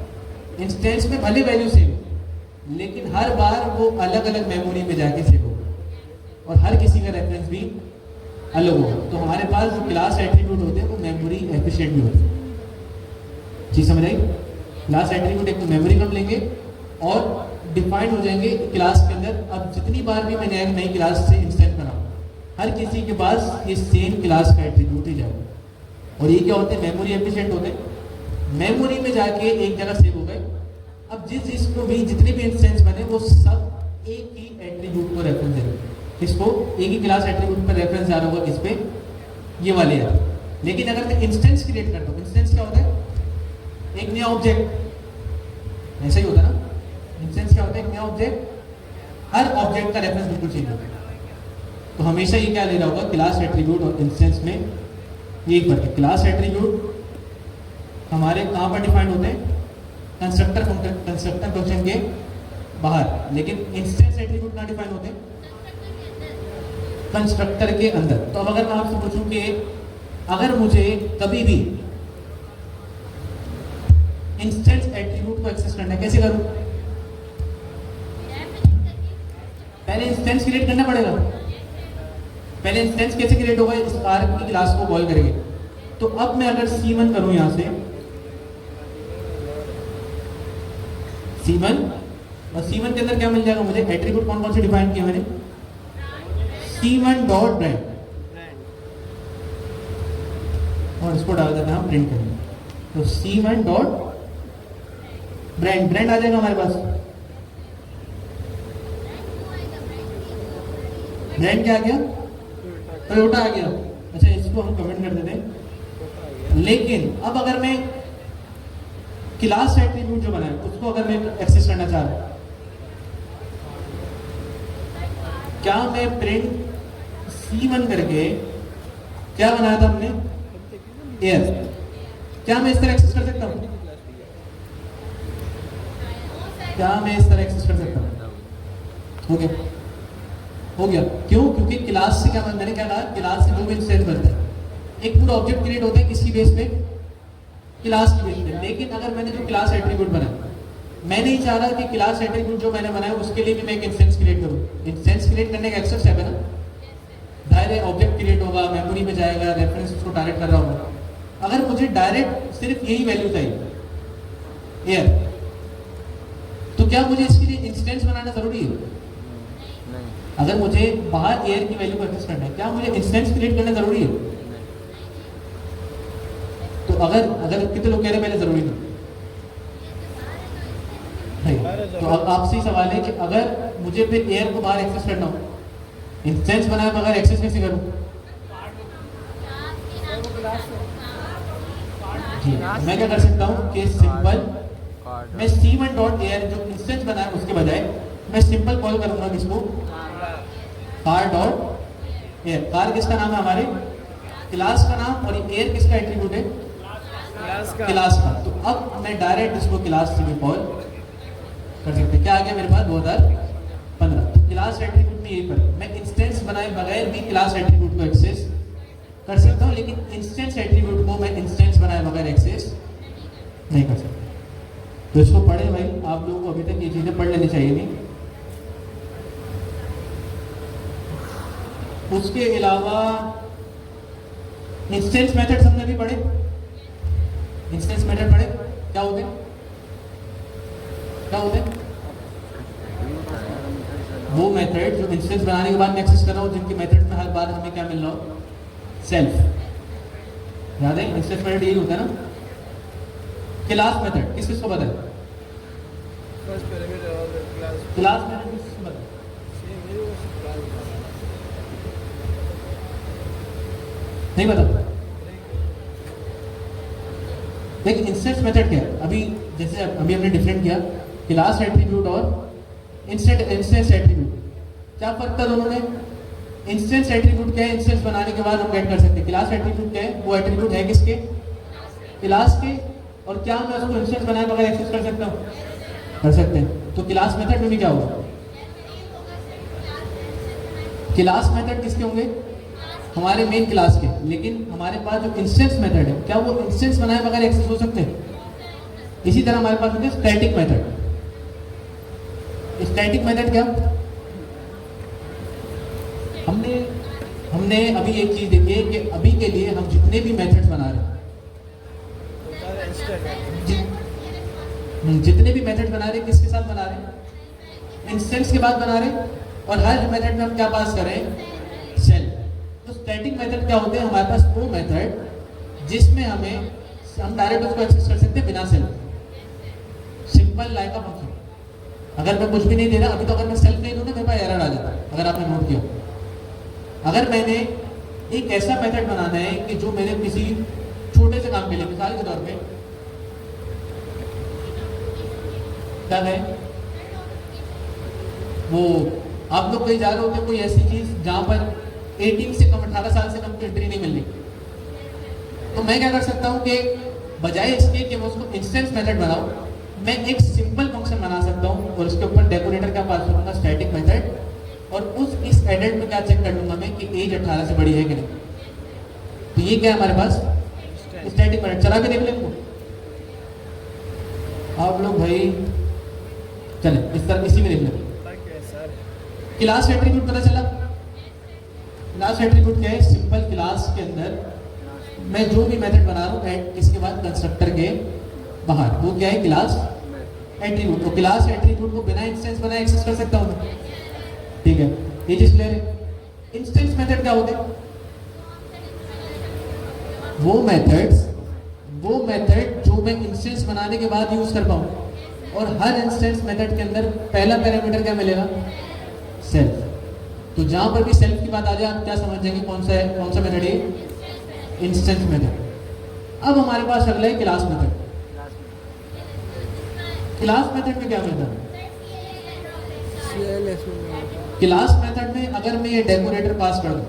इंस्टेंस में भले वैल्यू सेम, लेकिन हर बार वो अलग अलग मेमोरी में जाके सेव होगा और हर किसी का रेफरेंस भी अलग होगा। तो हमारे पास जो क्लास एट्रीब्यूट होते हैं वो मेमोरी एफिशिएंट भी होते हैं। चीज समझ आई? क्लास एट्रीब्यूट एक तो मेमोरी कम लेंगे और डिफाइंड हो जाएंगे क्लास के अंदर। अब जितनी बार भी मैंने नई क्लास से इंस्टेंस बनाऊं, हर किसी के पास ये सेम क्लास का एट्रीब्यूट ही जाएगा। और ये क्या होते हैं, मेमोरी एफिशिएंट होते हैं, मेमोरी में जाके एक जगह सेव हो गए। अब जिसको भी जितने भी इंस्टेंस बने वो सब एक ही एट्रीब्यूट को रेफरेंस देंगे, इसको एक ही क्लास एट्रीब्यूट पर रेफरेंस जा रहा होगा, इस पे ये वाले है। लेकिन अगर मैं इंस्टेंस क्रिएट करता हूँ, इंस्टेंस क्या होता है, एक नया ऑब्जेक्ट, ऐसा ही होता है ना, इंस्टेंस क्या होता है, एक नया ऑब्जेक्ट, हर ऑब्जेक्ट का रेफरेंस बिल्कुल चेंज होता है। तो हमेशा ये क्या ले रहा होगा, क्लास एट्रीब्यूट और इंस्टेंस में ये फर्क है। क्लास एट्रीब्यूट हमारे कहाँ पर डिफाइंड होते हैं, कंस्ट्रक्टर फंक्शन के बाहर, लेकिन इंस्टेंस एट्रीब्यूट कहाँ डिफाइन होते हैं, कंस्ट्रक्टर के अंदर। तो अब अगर मैं आपसे पूछूं कि अगर मुझे कभी भी इंस्टेंस एट्रीब्यूट को एक्सेस करना है, कैसे करूं? पहले इंस्टेंस क्रिएट करना पड़ेगा। पहले इंस्टेंस कैसे क्रिएट होगा, इस आर की क्लास को कॉल करेंगे। तो अब मैं अगर C1 करूं, यहां से C1, और C1 के अंदर क्या मिल जाएगा मुझे, एट्रीब्यूट कौन कौन से डिफाइन किए मैंने, C1 डॉट ब्रांड, और इसको डाल देना हम प्रिंट करेंगे। तो C1 डॉट ब्रांड, ब्रांड आ जाएगा हमारे पास। ब्रांड क्या आ गया, टोयोटा आ गया। अच्छा, इसको हम कमेंट कर देते हैं। लेकिन अब अगर मैं क्लास एट्रीब्यूट जो बनाया उसको अगर मैं एक्सेस करना चाह रहा हूं, क्या मैं प्रिंट C1 करके क्या बनाया था हमने, एयर, क्या मैं इस तरह एक्सेस कर सकता हूं, क्या मैं इस तरह एक्सेस कर सकता हूं? हो गया। क्यों? क्योंकि क्लास से क्या, मैंने क्या कहा, क्लास से जो भी इंस्टेंस बनता है, एक पूरा ऑब्जेक्ट क्रिएट होता है किसकी बेस पे, क्लास की बेस पे। लेकिन अगर मैंने जो क्लास एट्रीब्यूट बनाया, मैं नहीं चाह रहा कि क्लास एट्रीब्यूट जो मैंने बनाया उसके लिए भी मैं एक इंस्टेंस क्रिएट करूं। इंस्टेंस क्रिएट करने का एक्सेस है ना, डायरेक्ट ऑब्जेक्ट क्रिएट होगा, मेमोरी में जाएगा, रेफरेंस उसको डायरेक्ट कर रहा होगा। अगर मुझे डायरेक्ट सिर्फ यही वैल्यू चाहिए, एयर, तो क्या मुझे इसके लिए इंस्टेंस बनाना जरूरी है? नहीं। अगर मुझे बाहर एयर की वैल्यू को एक्सेस करना है, क्या मुझे इंस्टेंस क्रिएट करना जरूरी है? तो अगर कितने लोग कह रहे पहले जरूरी नहीं, तो अब आपसे ही सवाल है कि अगर मुझे फिर एयर को बाहर एक्सेस करना हो, इंस्टेंस बनाए बगैर एक्सेस कैसे करूं? जी, मैं क्या कर सकता हूं कि सिंपल मैं C1 डॉट एयर जो इंस्टेंस बनाया उसके बजाय मैं सिंपल कॉल करूंगा किसको, कार डॉट एयर। कार किसका नाम है, हमारे क्लास का नाम, और एयर किसका एट्रीब्यूट है, क्लास का। तो अब मैं डायरेक्ट इसको क्लास से भी कॉल कर सकते। क्या आ गया मेरे पास, 2015। तो क्लास एट्रीब्यूट में यही पर मैं इंस्टेंस बनाए बगैर भी क्लास एट्रीब्यूट को एक्सेस कर सकता हूँ, लेकिन इंस्टेंस एट्रीब्यूट को मैं इंस्टेंस बनाए बगैर एक्सेस नहीं कर सकता। तो इसको पढ़े भाई, आप लोगों को अभी तक ये चीजें पढ़ लेनी चाहिए नहीं। उसके अलावा इंस्टेंस मेथड हमने भी पढ़े, इंस्टेंस मेथड पढ़े, क्या होते हैं, क्या होते हैं? वो मेथड जो इंस्टेंस बनाने के बाद मैं एक्सेस कर रहा हूँ, जिनके मेथड में हर बार हमें क्या मिल रहा हो, सेल्फ। याद है, इंस्टेंस मेथड यही होता है ना। क्लास मेथड किस किसको पता है? क्लास मेथड किसको पता है? नहीं पता? देखिए इंस्टेंस मेथड क्या है, अभी जैसे अभी हमने डिफरेंट किया क्लास एट्रीब्यूट और इंस्टेंस एट्रीब्यूट। क्या फर्क था दोनों में? इंस्टेंस एट्रीब्यूट क्या है, इंस्टेंस बनाने के बाद हम गेट कर सकते हैं। क्लास एट्रीब्यूट क्या है, वो एट्रीब्यूट है किसके? क्लास के। और क्या मैं उसको इंस्टेंस बनाए बगैर एक्सेस कर सकता हूँ? कर सकते हैं। तो क्लास मेथड में भी क्या होगा? क्लास मेथड किसके होंगे? हमारे मेन क्लास के। लेकिन हमारे पास जो इंस्टेंस मेथड है, क्या वो इंस्टेंस बनाए बगैर एक्सेस हो सकते हैं? इसी तरह हमारे पास होते हैं स्टैटिक मेथड। स्टैटिक मेथड क्या? हमने अभी एक चीज देखी है कि अभी के लिए हम जितने भी मेथड्स बना रहे हैं, जितने भी मेथड बना रहे हैं किसके साथ बना रहे हैं? इंस्टेंस के बाद बना रहे हैं। और हर मेथड में हम क्या पास कर रहे हैं? सेल्फ। तो स्टैटिक मेथड क्या होते हैं? हमारे पास वो मेथड जिसमें हम डायरेक्ट उसको एक्सेस कर सकते हैं बिना self. Simple like a function. अगर मैं कुछ भी नहीं दे रहा, अभी तो अगर मैं सेल्फ नहीं दूं ना मेरे पास एरर आ जाता है, अगर आपने नोट किया। अगर मैंने एक ऐसा मेथड बनाना है कि जो मैंने किसी छोटे से काम के लिए, मिसाल के तौर पे क्या है वो, आप लोग कहीं जा रहे होते हैं कोई ऐसी चीज जहां पर 18 से कम 18 साल से कम की एंट्री नहीं मिल रही, तो मैं क्या कर सकता हूं कि बजाय इसके कि मैं उसको इंस्टेंस मेथड बनाऊं, मैं एक सिंपल फंक्शन बना सकता हूं और उसके ऊपर डेकोरेटर का पास करूंगा स्टैटिक मेथड, और इस एडल्ट में क्या चेक कर लूंगा मैं कि एज 18 से बड़ी है कि नहीं। तो ये क्या है हमारे पास? Static method. चला के देख लेंगे आप लोग भाई, चले इस तरह इसी में देख लेंगे। क्लास एट्रीब्यूट पता चला? क्लास एट्रीब्यूट क्या है? सिंपल क्लास के अंदर मैं जो भी मेथड बना रहा हूँ इसके बाद कंस्ट्रक्टर के बाहर, वो क्या है? Class attribute. तो क्लास एट्रीब्यूट को बिना इंस्टेंस बनाए एक्सेस कर सकता हूँ मैं, ठीक है? ये चीज क्लियर है? इंस्टेंस मेथड क्या होते हैं? वो मेथड जो मैं इंस्टेंस बनाने के बाद यूज कर पाऊँ, और हर इंस्टेंस मेथड के अंदर पहला पैरामीटर क्या मिलेगा? सेल्फ। तो जहां पर भी सेल्फ की बात आ जाए आप क्या समझ जाएंगे? कौन सा मेथड है? Instance method. अब हमारे पास अगला है क्लास मेथड। क्लास मेथड में क्या मिलता है? क्लास मेथड में अगर मैं ये डेकोरेटर पास कर दूं,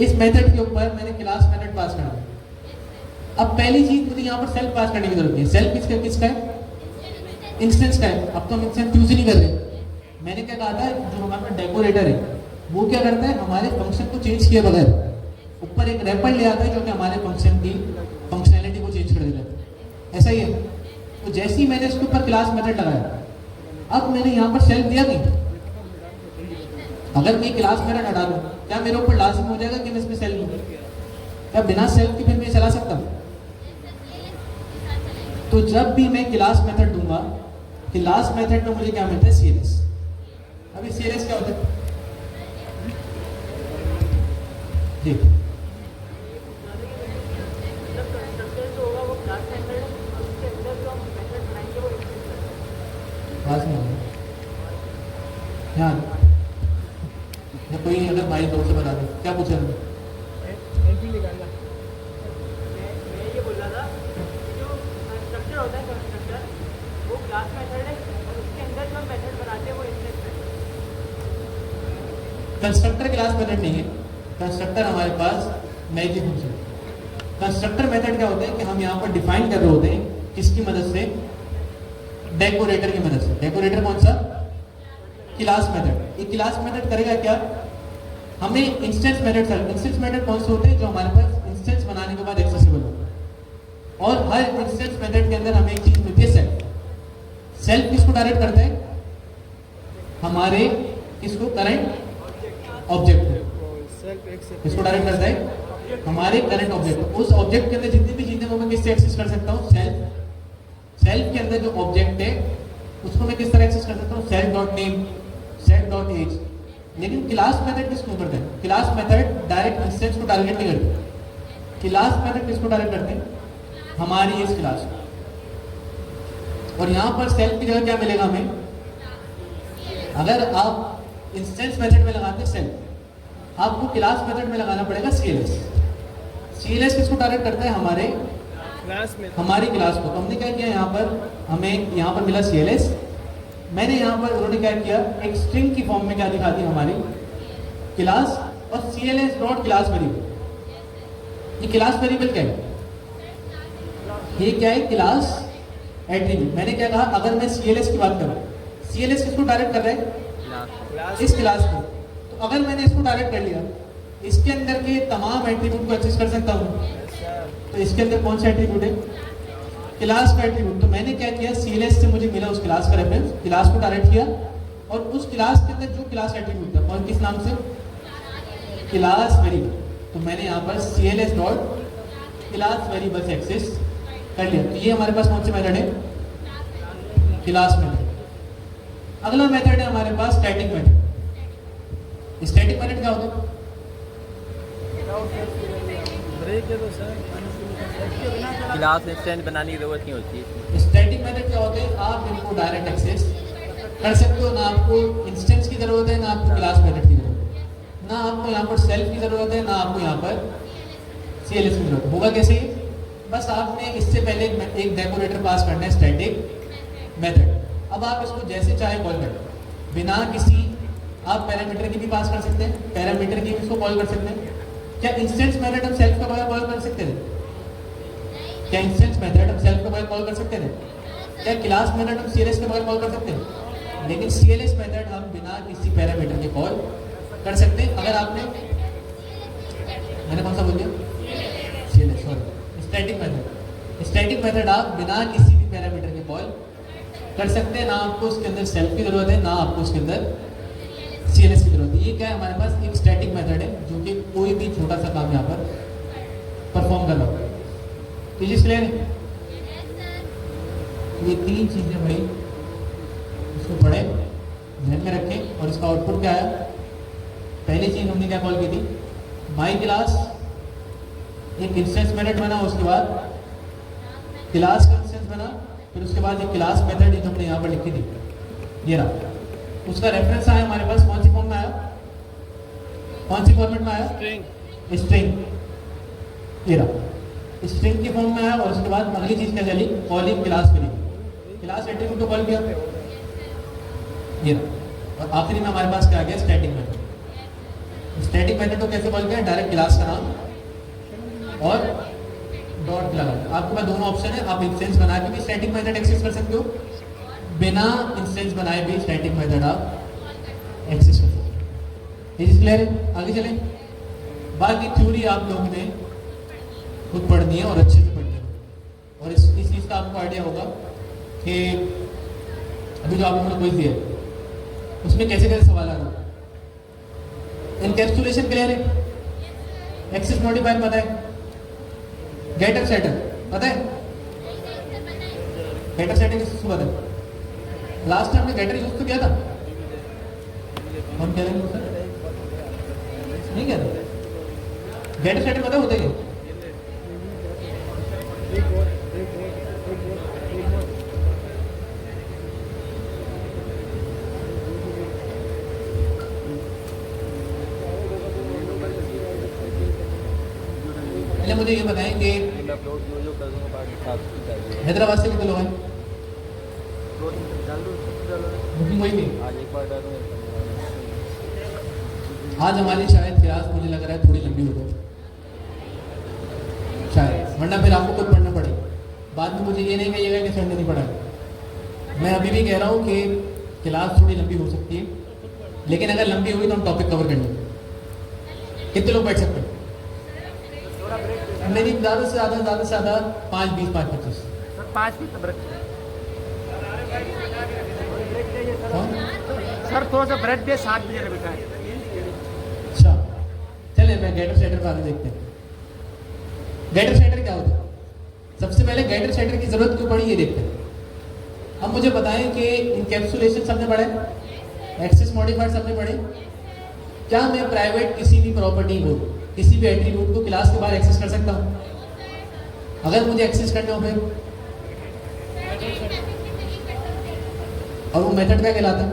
इस मेथड के ऊपर मैंने क्लास मेथड पास कर दिया। अब पहली चीज मुझे यहाँ पर सेल्फ पास करने की जरूरत है। सेल्फ किसका है? इंस्टेंस का है। अब तो हम इंस्टेंस यूज ही नहीं कर रहे। मैंने क्या कहा था, जो हमारा डेकोरेटर है वो क्या करता है? हमारे फंक्शन को चेंज किए बगैर ऊपर एक रैपर ले आता है जो कि हमारे फंक्शन की फंक्शनैलिटी को चेंज कर देता है। ऐसा ही है। तो जैसे ही मैंने इसके ऊपर क्लास मेथड लगाया, अब मैंने यहाँ पर सेल्फ दिया नहीं। अगर मैं क्लास मेथड हटा दूं, क्या मेरे ऊपर लाजिम हो जाएगा कि मैं इसमें सेल्फ दूं? क्या बिना सेल्फ के फिर मैं चला सकता हूँ? तो जब भी मैं क्लास मेथड दूंगा, क्लास मेथड में मुझे क्या मिलता है? सीएलएस। अभी सीएलएस क्या होता है? जी हाँ, कोई अगर भाई दोस्त से बता दो क्या पूछा? एंट्री निकालना। मैं ये बोल रहा था जो कंस्ट्रक्टर होता है, कंस्ट्रक्टर वो क्लास मेथड है और उसके अंदर जो मेथड बनाते हैं वो instance method. Constructor class method नहीं है। कंस्ट्रक्टर हमारे पास मैजिक फंक्शन। कंस्ट्रक्टर मेथड क्या होता है कि हम यहाँ पर डिफाइन कर रहे होते हैं किसकी मदद से? डेकोरेटर की मदद से। डेकोरेटर कौन सा? Class method. ये क्लास मेथड करेगा क्या? हमें इंस्टेंस मेथड कौन से होते हैं? जो हमारे पास इंस्टेंस बनाने के बाद एक्सेसिबल हो। और हर इंस्टेंस मेथड के अंदर हमें एक चीज मिलती है, सेल्फ। सेल्फ किसको डायरेक्ट करता है? हमारे किसको? करंट ऑब्जेक्ट को। किसको डायरेक्ट करता है? हमारे करंट ऑब्जेक्ट। उस ऑब्जेक्ट के अंदर जितनी भी चीजें वो मैं किससे एक्सेस कर सकता हूँ? सेल्फ के अंदर जो ऑब्जेक्ट है उसको मैं किस तरह एक्सेस कर सकता हूँ? Self dot name, self dot age. लेकिन क्लास मेथड किसको करते हैं? क्लास मेथड डायरेक्ट इंस्टेंस को टारगेट नहीं करते। क्लास मेथड किसको टारगेट करते हैं? हमारी इस क्लास को। और यहाँ पर सेल्फ की जगह क्या मिलेगा हमें? अगर आप इंस्टेंस मेथड में लगाते सेल्फ, आपको क्लास मेथड में लगाना पड़ेगा सीएलएस। सीएलएस किसको टारगेट करता है? हमारे क्लास में हमारी क्लास को। तो हमने क्या किया यहाँ पर, हमें यहाँ पर मिला CLS। मैंने यहाँ पर उन्होंने क्या किया, एक स्ट्रिंग की फॉर्म में क्या दिखा दी हमारी क्लास और CLS डॉट क्लास वेरिएबल। ये क्लास वेरिएबल क्या है, ये क्या है, क्लास एट्रीब्यूट। मैंने क्या कहा, अगर मैं CLS की बात करूँ, CLS किसको टारगेट कर रहा है, इस क्लास को। तो अगर मैंने इसको टारगेट कर लिया, इसके अंदर के तमाम एट्रीब्यूट को एक्सेस कर सकता हूँ। तो इसके अंदर कौन सा एट्रीब्यूट है, क्लास का एट्रीब्यूट। तो मैंने क्या किया, CLS से मुझे मिला उस क्लास का रेफरेंस, क्लास को टारगेट किया और उस क्लास के अंदर जो क्लास एट्रीब्यूट था, कौन, किस नाम से, क्लास वेरिएबल। तो मैंने यहाँ पर CLS डॉट क्लास वेरिएबल से एक्सेस कर लिया। तो ये हमारे पास कौन से मेथड है, क्लास मेथड। अगला मेथड है हमारे पास स्टैटिक मेथड। स्टैटिक मेथड क्या होता है, ब्रेक है तो सर क्लास इंस्टेंस बनाने की जरूरत नहीं होती है। स्टैटिक मेथड क्या होते हैं, आप इनको डायरेक्ट एक्सेस कर सकते हो, ना आपको इंस्टेंस की जरूरत है, ना आपको क्लास मेथड की जरूरत है, ना आपको यहाँ पर सेल्फ की जरूरत है, ना आपको यहाँ पर CLS की जरूरत है। होगा कैसे, बस आपने इससे पहले एक डेकोरेटर पास करना है, स्टैटिक मेथड। अब आप इसको जैसे चाहे कॉल करें, बिना किसी, आप पैरामीटर की भी पास कर सकते हैं, पैरामीटर की भी इसको कॉल कर सकते हैं। क्या इंस्टेंस मेथड हम सेल्फ का बगैर कॉल कर सकते थे, क्या इंस्टेंस मेथड हम सेल्फ के बगैर कॉल कर सकते थे, क्या क्लास मेथड हम CLS के बगैर कॉल कर सकते हैं, लेकिन CLS मेथड हम बिना किसी पैरामीटर के कॉल कर सकते हैं। अगर आपने, मैंने कौन सा बोल दिया, CLS, sorry, static method. Static method आप बिना किसी भी पैरामीटर के कॉल कर सकते हैं, ना आपको उसके अंदर सेल्फ की जरूरत है, ना आपको उसके अंदर CLS की जरूरत है। ये क्या है, हमारे पास एक स्टैटिक मेथड है जो कि कोई भी छोटा सा काम यहाँ पर परफॉर्म कर रहा होगा। तो ये क्लियर है, ये तीन चीजें भाई इसको पढ़े, ध्यान में रखें। और इसका आउटपुट क्या आया, पहली चीज हमने क्या कॉल की थी, माई क्लास, एक इंस्टेंस मेथड बना, उसके बाद क्लास का इंस्टेंस बना, फिर उसके बाद एक क्लास मेथड जो हमने यहाँ पर लिखी थी, ये रहा। उसका रेफरेंस आया हमारे पास, कौन सी फॉर्म में आया, कौन सी फॉर्मेट में आया, स्ट्रिंग, ये रहा, स्ट्रिंग की फॉर्म में आया। और उसके बाद अगली चीज क्या चली, calling class variable, class attribute को कॉल किया, ये रहा। और आखिरी में हमारे पास क्या आ गया, स्टैटिक मेथड। स्टैटिक मेथड को कैसे कॉल किया, डायरेक्ट क्लास का नाम और डॉट लगा। आपके पास दोनों ऑप्शन है, आप इंस्टेंस बना के भी स्टैटिक मेथड एक्सेस कर सकते हो, बिना इंस्टेंस बनाए भी स्टैटिक मेथड आप एक्सेस कर सकते हो। ये चीज क्लियर है, आगे चलें। बाकी थ्योरी आप लोगों ने खुद पढ़नी है और अच्छे से पढ़नी है। और इस चीज़ का आपको आइडिया होगा कि अभी जो आप लोगों ने क्विज दिया उसमें कैसे कैसे सवाल आ रहा है। इनकैप्सुलेशन क्लियर है, एक्सेस मॉडिफायर पता है, गेटर सेटर पता है, गेटर सेटर किसको पता है, लास्ट टाइम हमने गेटर यूज तो किया था, हम कह रहे हैं सर नहीं कह रहे, गेटर सेटर पता होते क्या, पहले मुझे ये बताएं कि हैदराबाद से कितने लोग हैं, बुकिंग हुई थी आज हमारी, शायद क्लास मुझे लग रहा है थोड़ी लंबी हो जाए शायद, वरना फिर आपको खुद पढ़ना पड़ेगा। बाद में मुझे ये नहीं कहिएगा कि सर ने नहीं पढ़ा। मैं अभी भी कह रहा हूँ कि क्लास थोड़ी लंबी हो सकती है, लेकिन अगर लंबी हुई तो हम टॉपिक कवर कर लेंगे। कितने लोग बैठ सकते हैं, मेरी ज़्यादा से ज़्यादा 5 20 5 25 सर थोड़ा सा ब्रेक दे, 7 बजे बेटा। अच्छा चले, मैं गेटर सेटर का आगे देखते हैं। गेटर सेटर क्या होता है, सबसे पहले गेटर सेटर की जरूरत क्यों पड़ी ये देखते हैं। अब मुझे बताएं कि इनकैप्सुलेशन सबने पढ़े, एक्सेस मॉडिफायर सबने पढ़े। क्या मैं प्राइवेट किसी भी प्रॉपर्टी को, किसी भी एट्रीब्यूट को क्लास के बाहर एक्सेस कर सकता हूँ? अगर मुझे एक्सेस करना हो फिर, और वो मेथड क्या कहलाता है,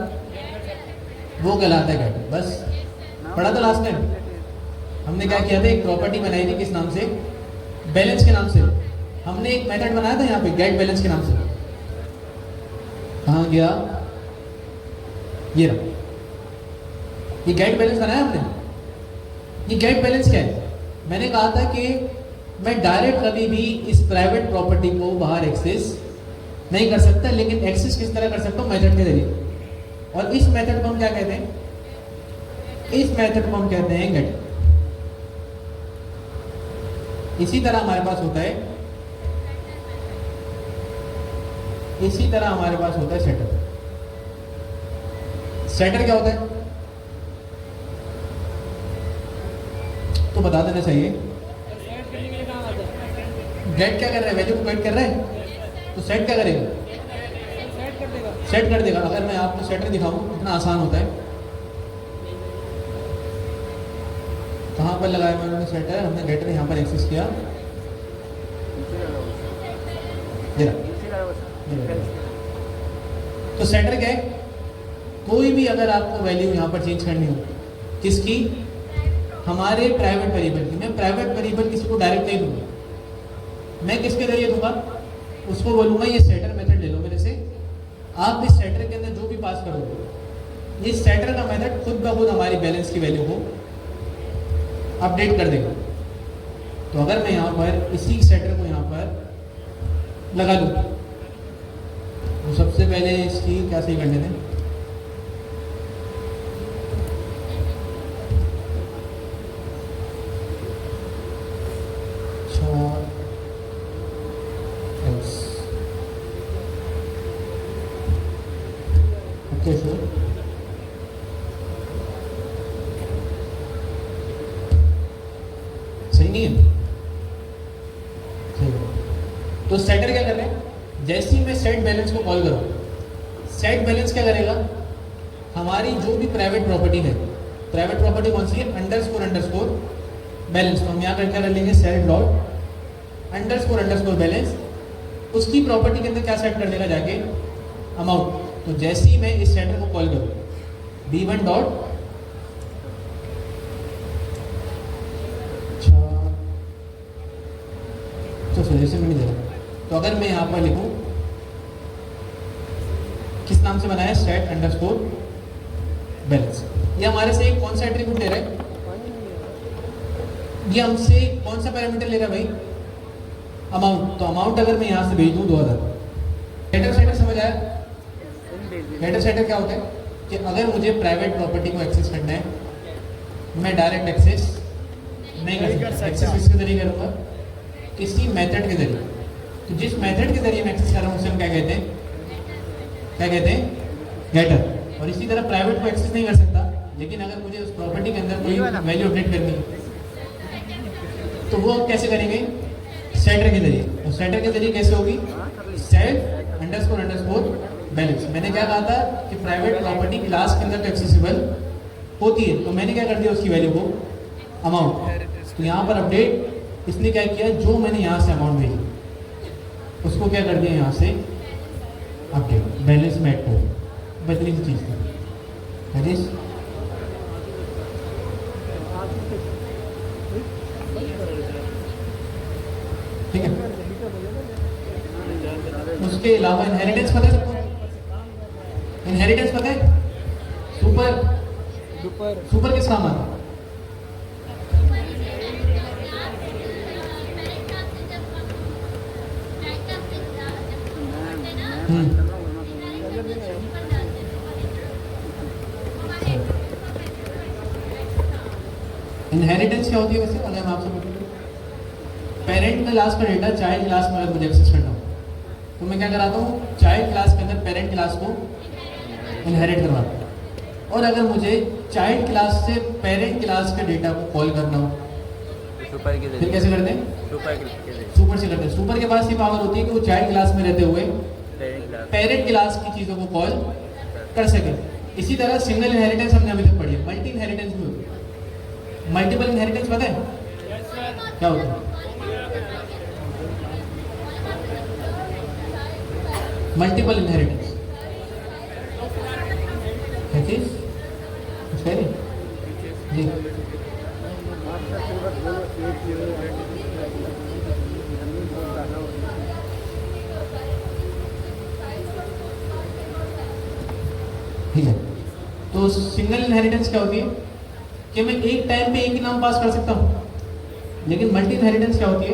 वो कहलाता है गेटर। बस पढ़ा था लास्ट टाइम हमने क्या किया था, एक प्रॉपर्टी बनाई थी किस नाम से, बैलेंस के नाम से। हमने एक मेथड बनाया था यहाँ पे गेट बैलेंस के नाम से। कहाँ गया? ये रहा, ये गेट बैलेंस बनाया हमने। ये गेट बैलेंस क्या है? मैंने कहा था कि मैं डायरेक्ट कभी भी इस प्राइवेट प्रॉपर्टी को बाहर एक्सेस नहीं कर सकता, लेकिन एक्सेस किस तरह कर सकता हूँ? मेथड के जरिए। और इस मेथड को हम क्या कहते हैं? इस मेथड को हम कहते हैं गेट। इसी तरह हमारे पास होता है, इसी तरह हमारे पास होता है सेटर। सेटर क्या होता है तो बता देना चाहिए। गेट क्या कर रहा है? वैल्यू को गेट कर रहा है, तो सेट क्या करेगा? सेट कर देगा। अगर मैं आपको सेटर दिखाऊं कितना आसान होता है। कहां पर लगाया मैंने सेटर? हमने गेटर यहां पर एक्सेस किया, ये रहा। तो सेटर क्या है? कोई भी अगर आपको वैल्यू यहां पर चेंज करनी हो, किसकी? हमारे प्राइवेट वेरिएबल की। मैं प्राइवेट वेरिएबल किसी को डायरेक्ट नहीं दूंगा, मैं किसके जरिए दूंगा? उसको बोलूंगा ये सेटर मेथड ले लो मेरे से। आप इस सेटर के अंदर जो भी पास करोगे, ये सेटर का मेथड खुद ब खुद हमारी बैलेंस की वैल्यू को अपडेट कर देगा। तो अगर मैं यहाँ पर इसी सेटर को यहाँ पर लगा लूँ, तो सबसे पहले इसकी क्या सही करने दें? ओके सर, सही नहीं है? सही है। तो सेटर क्या कर रहे हैं? जैसे ही मैं सेट बैलेंस को कॉल करूँ, सेट बैलेंस क्या करेगा? हमारी जो भी प्राइवेट प्रॉपर्टी है, प्राइवेट प्रॉपर्टी कौन सी है? Underscore underscore balance. तो हम यहाँ करके कर लेंगे set dot underscore underscore balance. उसकी प्रॉपर्टी के अंदर क्या सेट कर देगा जाके? अमाउंट। तो जैसे ही मैं इस सेटर को कॉल करूँ, b1 डॉट, तो सजेशन में नहीं दे रहा, तो अगर मैं यहाँ पर लिखूँ, किस नाम से बनाया? Set underscore balance. ये हमारे से कौन सा एट्रीब्यूट ले रहा है? ये हमसे कौन सा पैरामीटर ले रहा है भाई? अमाउंट। तो अमाउंट अगर मैं यहाँ से भेज दूँ 2000। गेटर सेटर समझ आया? गेटर सेटर क्या होता है कि अगर मुझे प्राइवेट प्रॉपर्टी को एक्सेस करना है, मैं डायरेक्ट एक्सेस नहीं कर सकता। एक्सेस किसके जरिए करूँगा? किसी मेथड के जरिए। तो जिस मेथड के जरिए मैं एक्सेस कर रहा हूँ उसे हम क्या कहते हैं? क्या कहते हैं? गेटर। और इसी तरह प्राइवेट को एक्सेस नहीं कर सकता, लेकिन अगर मुझे उस प्रॉपर्टी के अंदर कोई वैल्यू अपडेट करनी है तो वो कैसे करेंगे? सेटर के जरिए। और सेटर के जरिए कैसे होगी? Set underscore underscore balance. मैंने क्या कहा था कि प्राइवेट प्रॉपर्टी क्लास के अंदर तो एक्सेसिबल होती है, तो मैंने क्या कर दिया उसकी वैल्यू को? अमाउंट। तो यहाँ पर अपडेट इसने क्या किया? जो मैंने यहाँ से अमाउंट भेजी उसको क्या कर दिया यहाँ से अपडेट। बैलेंस में ऐड को बदली चीज़ थी। ठीक है। उसके अलावा इनहेरिटेंस पता है सबको? इनहेरिटेंस पता है? सुपर सुपर किस काम आता है? इनहेरिटेंस क्या होती है वैसे? अगर मैं आपसे पूछूं, पेरेंट क्लास का डेटा चाइल्ड क्लास में अगर मुझे एक्सेस करना हो तो मैं क्या कराता हूँ? चाइल्ड क्लास के अंदर पेरेंट क्लास को इनहेरिट करवाता हूँ। और अगर मुझे चाइल्ड क्लास से पेरेंट क्लास के डेटा को कॉल करना हो सुपर के फिर कैसे करते हैं? सुपर से करते हैं। सुपर के पास ये पावर होती है कि वो चाइल्ड क्लास में रहते हुए पेरेंट क्लास की चीज़ों को कॉल कर सके। इसी तरह सिंगल इनहेरिटेंस हमने अभी तक पढ़ी है। मल्टी इनहेरिटेंस भी होती है। मल्टीपल इनहेरिटेंस पता है क्या होता है? मल्टीपल इनहेरिटेंस कुछ कह रही जी? ठीक है। तो सिंगल इनहेरिटेंस क्या होती है कि मैं एक टाइम पे एक ही नाम पास कर सकता हूँ, लेकिन मल्टी इनहेरिटेंस क्या होती है?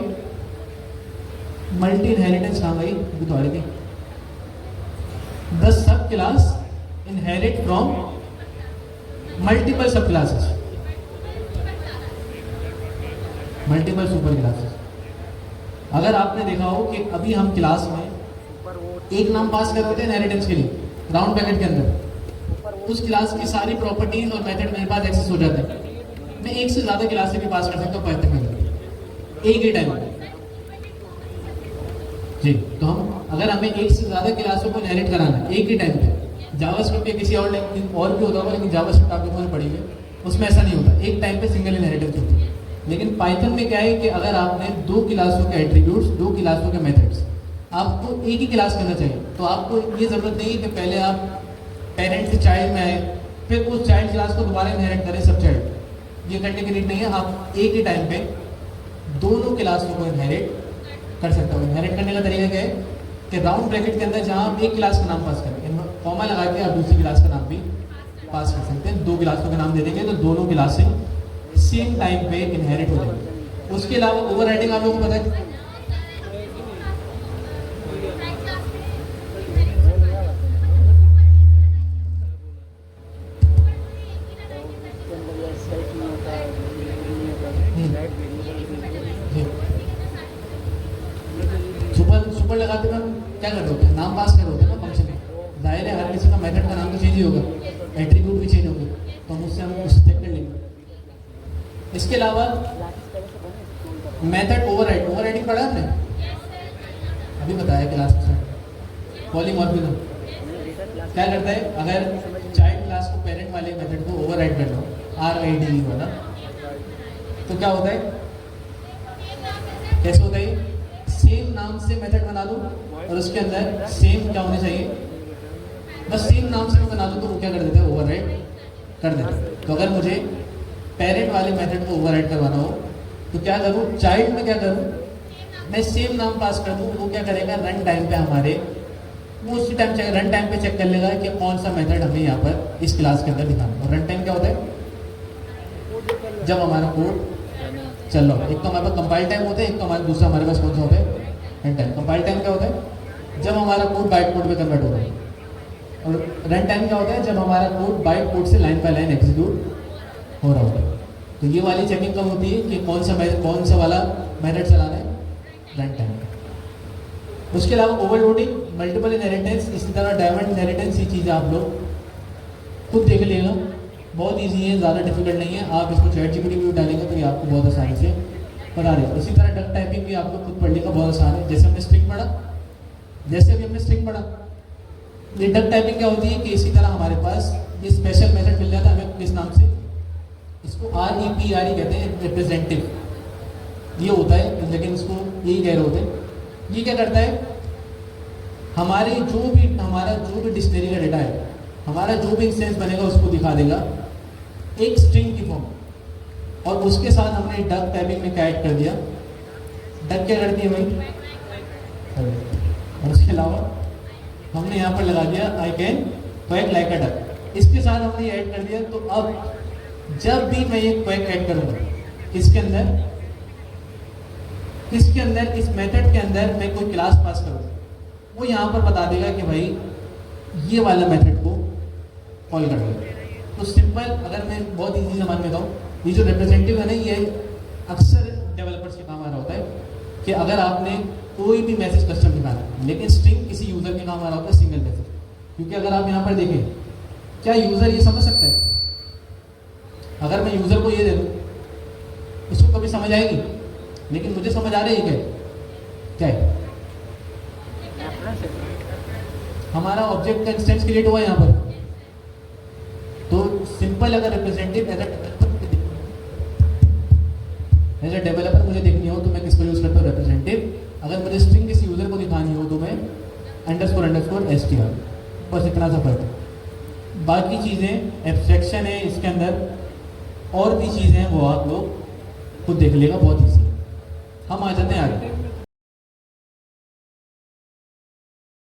मल्टी इनहेरिटेंस कहाँ गई? अभी तो आ रही थी, the sub class inherit from multiple सब क्लासेस, मल्टीपल सुपर क्लासेस। अगर आपने देखा हो कि अभी हम क्लास में एक नाम पास कर रहे थे इनहेरिटेंस के लिए, राउंड ब्रैकेट के अंदर उस क्लास की सारी प्रॉपर्टीज और मेथड मेरे पास एक्सेस हो जाते हैं। मैं एक से ज्यादा क्लास भी पास कर सकता हूँ पाइथन के अंदर एक ही टाइम में जी। तो हम अगर हमें एक से ज्यादा क्लासों को इनहेरिट कराना है एक ही टाइम पे, जावास्क्रिप्ट या किसी और भी होता होगा, लेकिन जावास्क्रिप्ट आप लोगों ने पढ़ी है, उसमें ऐसा नहीं होता, एक टाइम पे सिंगल इनहेरिटेंस होती है। लेकिन पाइथन में क्या है कि अगर आपने दो क्लासों के एट्रीब्यूट्स, दो क्लासों के मेथड्स, आपको एक ही क्लास करना चाहिए। तो आपको ये जरूरत नहीं है कि पहले आप पेरेंट से चाइल्ड में आए फिर उस चाइल्ड क्लास को दोबारा इनहेरिट करें सब चाइल्ड, ये करने की नीड नहीं है। आप एक ही टाइम पे दोनों क्लासों को इनहेरिट कर सकते हो। इनहेरिट करने का तरीका क्या है कि राउंड ब्रैकेट के अंदर जहाँ आप एक क्लास का नाम पास करें, कॉमा लगा के आप दूसरी क्लास का नाम भी पास कर सकते हैं। दो क्लासों का नाम दे देंगे तो दोनों क्लासें सेम टाइम पे इनहेरिट हो जाएगी। उसके अलावा ओवरराइडिंग आप लोगों को पता है, सुपर लगाते हम क्या कर रहे होते हैं? नाम पास कर रहे होते हैं ना फंक्शन में। जाहिर है हर किसी का मेथड का नाम तो चेंज ही होगा, एट्रीब्यूट भी चेंज होंगे, तो हम उससे चेक कर लेंगे। इसके अलावा मेथड ओवरराइडिंग पढ़ा आपने? अभी बताया क्लास में। पॉलीमॉर्फिज्म क्या करता है? अगर चाइल्ड क्लास को पेरेंट वाले मेथड को ओवरराइड कर लो, RID वाला, तो क्या होता है? कैसे होता है? सेम नाम से मेथड बना दो और उसके अंदर सेम क्या होना चाहिए? बस सेम नाम से बना दो तो वो क्या कर देता है? ओवरराइड कर देता है। तो अगर मुझे पेरेंट वाले मेथड को ओवरराइड करवाना हो तो क्या करूँ? चाइल्ड में क्या करूँ? मैं सेम नाम पास कर दूँ, वो क्या करेगा? रन टाइम पे हमारे वो उसी टाइम रन टाइम पे चेक कर लेगा कि कौन सा मेथड हमें यहाँ पर इस क्लास के अंदर दिखाना। और रन टाइम क्या होता है? जब हमारा कोड चल रहा हो। एक तो हमारे पास कंपाइल टाइम होता है, एक तो हमारा दूसरा हमारे पास कौन सा होता है? Run time. कंपाइल टाइम क्या होता है? जब हमारा कोड बाइट कोड में कन्वर्ट होता है। और रन टाइम क्या होता है? जब हमारा कोड बाइट कोड से लाइन बाय लाइन एग्जीक्यूट हो रहा होता है। तो ये वाली चेकिंग कब होती है कि कौन सा वाला मेथड चलाना है? Run time. उसके अलावा ओवरलोडिंग, मल्टीपल इनहेरिटेंस, इसी तरह डायमंड इनहेरिटेंस, ये चीज़ें आप लोग खुद देख लेगा, बहुत इजी है, ज़्यादा डिफिकल्ट नहीं है। आप इसको ChatGPT में डालेंगे तो ये आपको बहुत आसानी से बता देगा। इसी तरह डक टाइपिंग भी आपको खुद पढ़ने का बहुत आसान है। जैसे हमने स्ट्रिंग पढ़ा, ये डक टाइपिंग क्या होती है कि इसी तरह हमारे पास ये स्पेशल मेथड मिल जाता है हमें किस नाम से? इसको REPRE कहते हैं, रिप्रेजेंटेटिव ये होता है, लेकिन इसको यही कह रहे होते हैं। ये क्या करता है? हमारा जो भी डिक्शनरी का डेटा है, हमारा जो भी इंस्टेंस बनेगा उसको दिखा देगा एक स्ट्रिंग की फॉर्म। और उसके साथ हमने डक टाइपिंग में क्या ऐड कर दिया? डक क्या करती है भाई? और उसके अलावा हमने यहाँ पर लगा दिया I can quack like a duck. इसके साथ हमने ये ऐड कर दिया। तो अब जब भी मैं ये क्वैक ऐड करूँगा इसके अंदर इस मेथड के अंदर मैं कोई क्लास पास करूँ, वो यहाँ पर बता देगा कि भाई ये वाला मेथड को कॉल कर दो। तो सिंपल, अगर मैं बहुत इजी ज़बान में कहूँ, ये जो रिप्रेजेंटेटिव है ना, ये अक्सर डेवलपर्स के काम आ रहा होता है कि अगर आपने कोई भी मैसेज कस्टम दिखाना है, लेकिन स्ट्रिंग किसी यूज़र के काम आ रहा होता है सिंगल मैसेज। क्योंकि अगर आप यहाँ पर देखें, क्या यूज़र ये समझ सकता है? अगर मैं यूज़र को ये दे दूँ, उसको कभी समझ आएगी, लेकिन मुझे समझ आ रही है क्या है? हमारा ऑब्जेक्ट का इंस्टेंस क्रिएट हुआ यहाँ पर। तो सिंपल, अगर रिप्रेजेंटेटिव एज अ डेवलपर मुझे देखनी हो तो मैं किसको यूज़ करता हूँ? रिप्रेजेंटेटिव। अगर मुझे स्ट्रिंग किसी यूज़र को दिखानी हो तो मैं __str, बस इतना सा फर्क है। बाकी चीज़ें एब्स्ट्रैक्शन है इसके अंदर, और भी चीज़ें हैं वो आप लोग खुद देख लेगा, बहुत ईजी। हम आ जाते हैं आगे।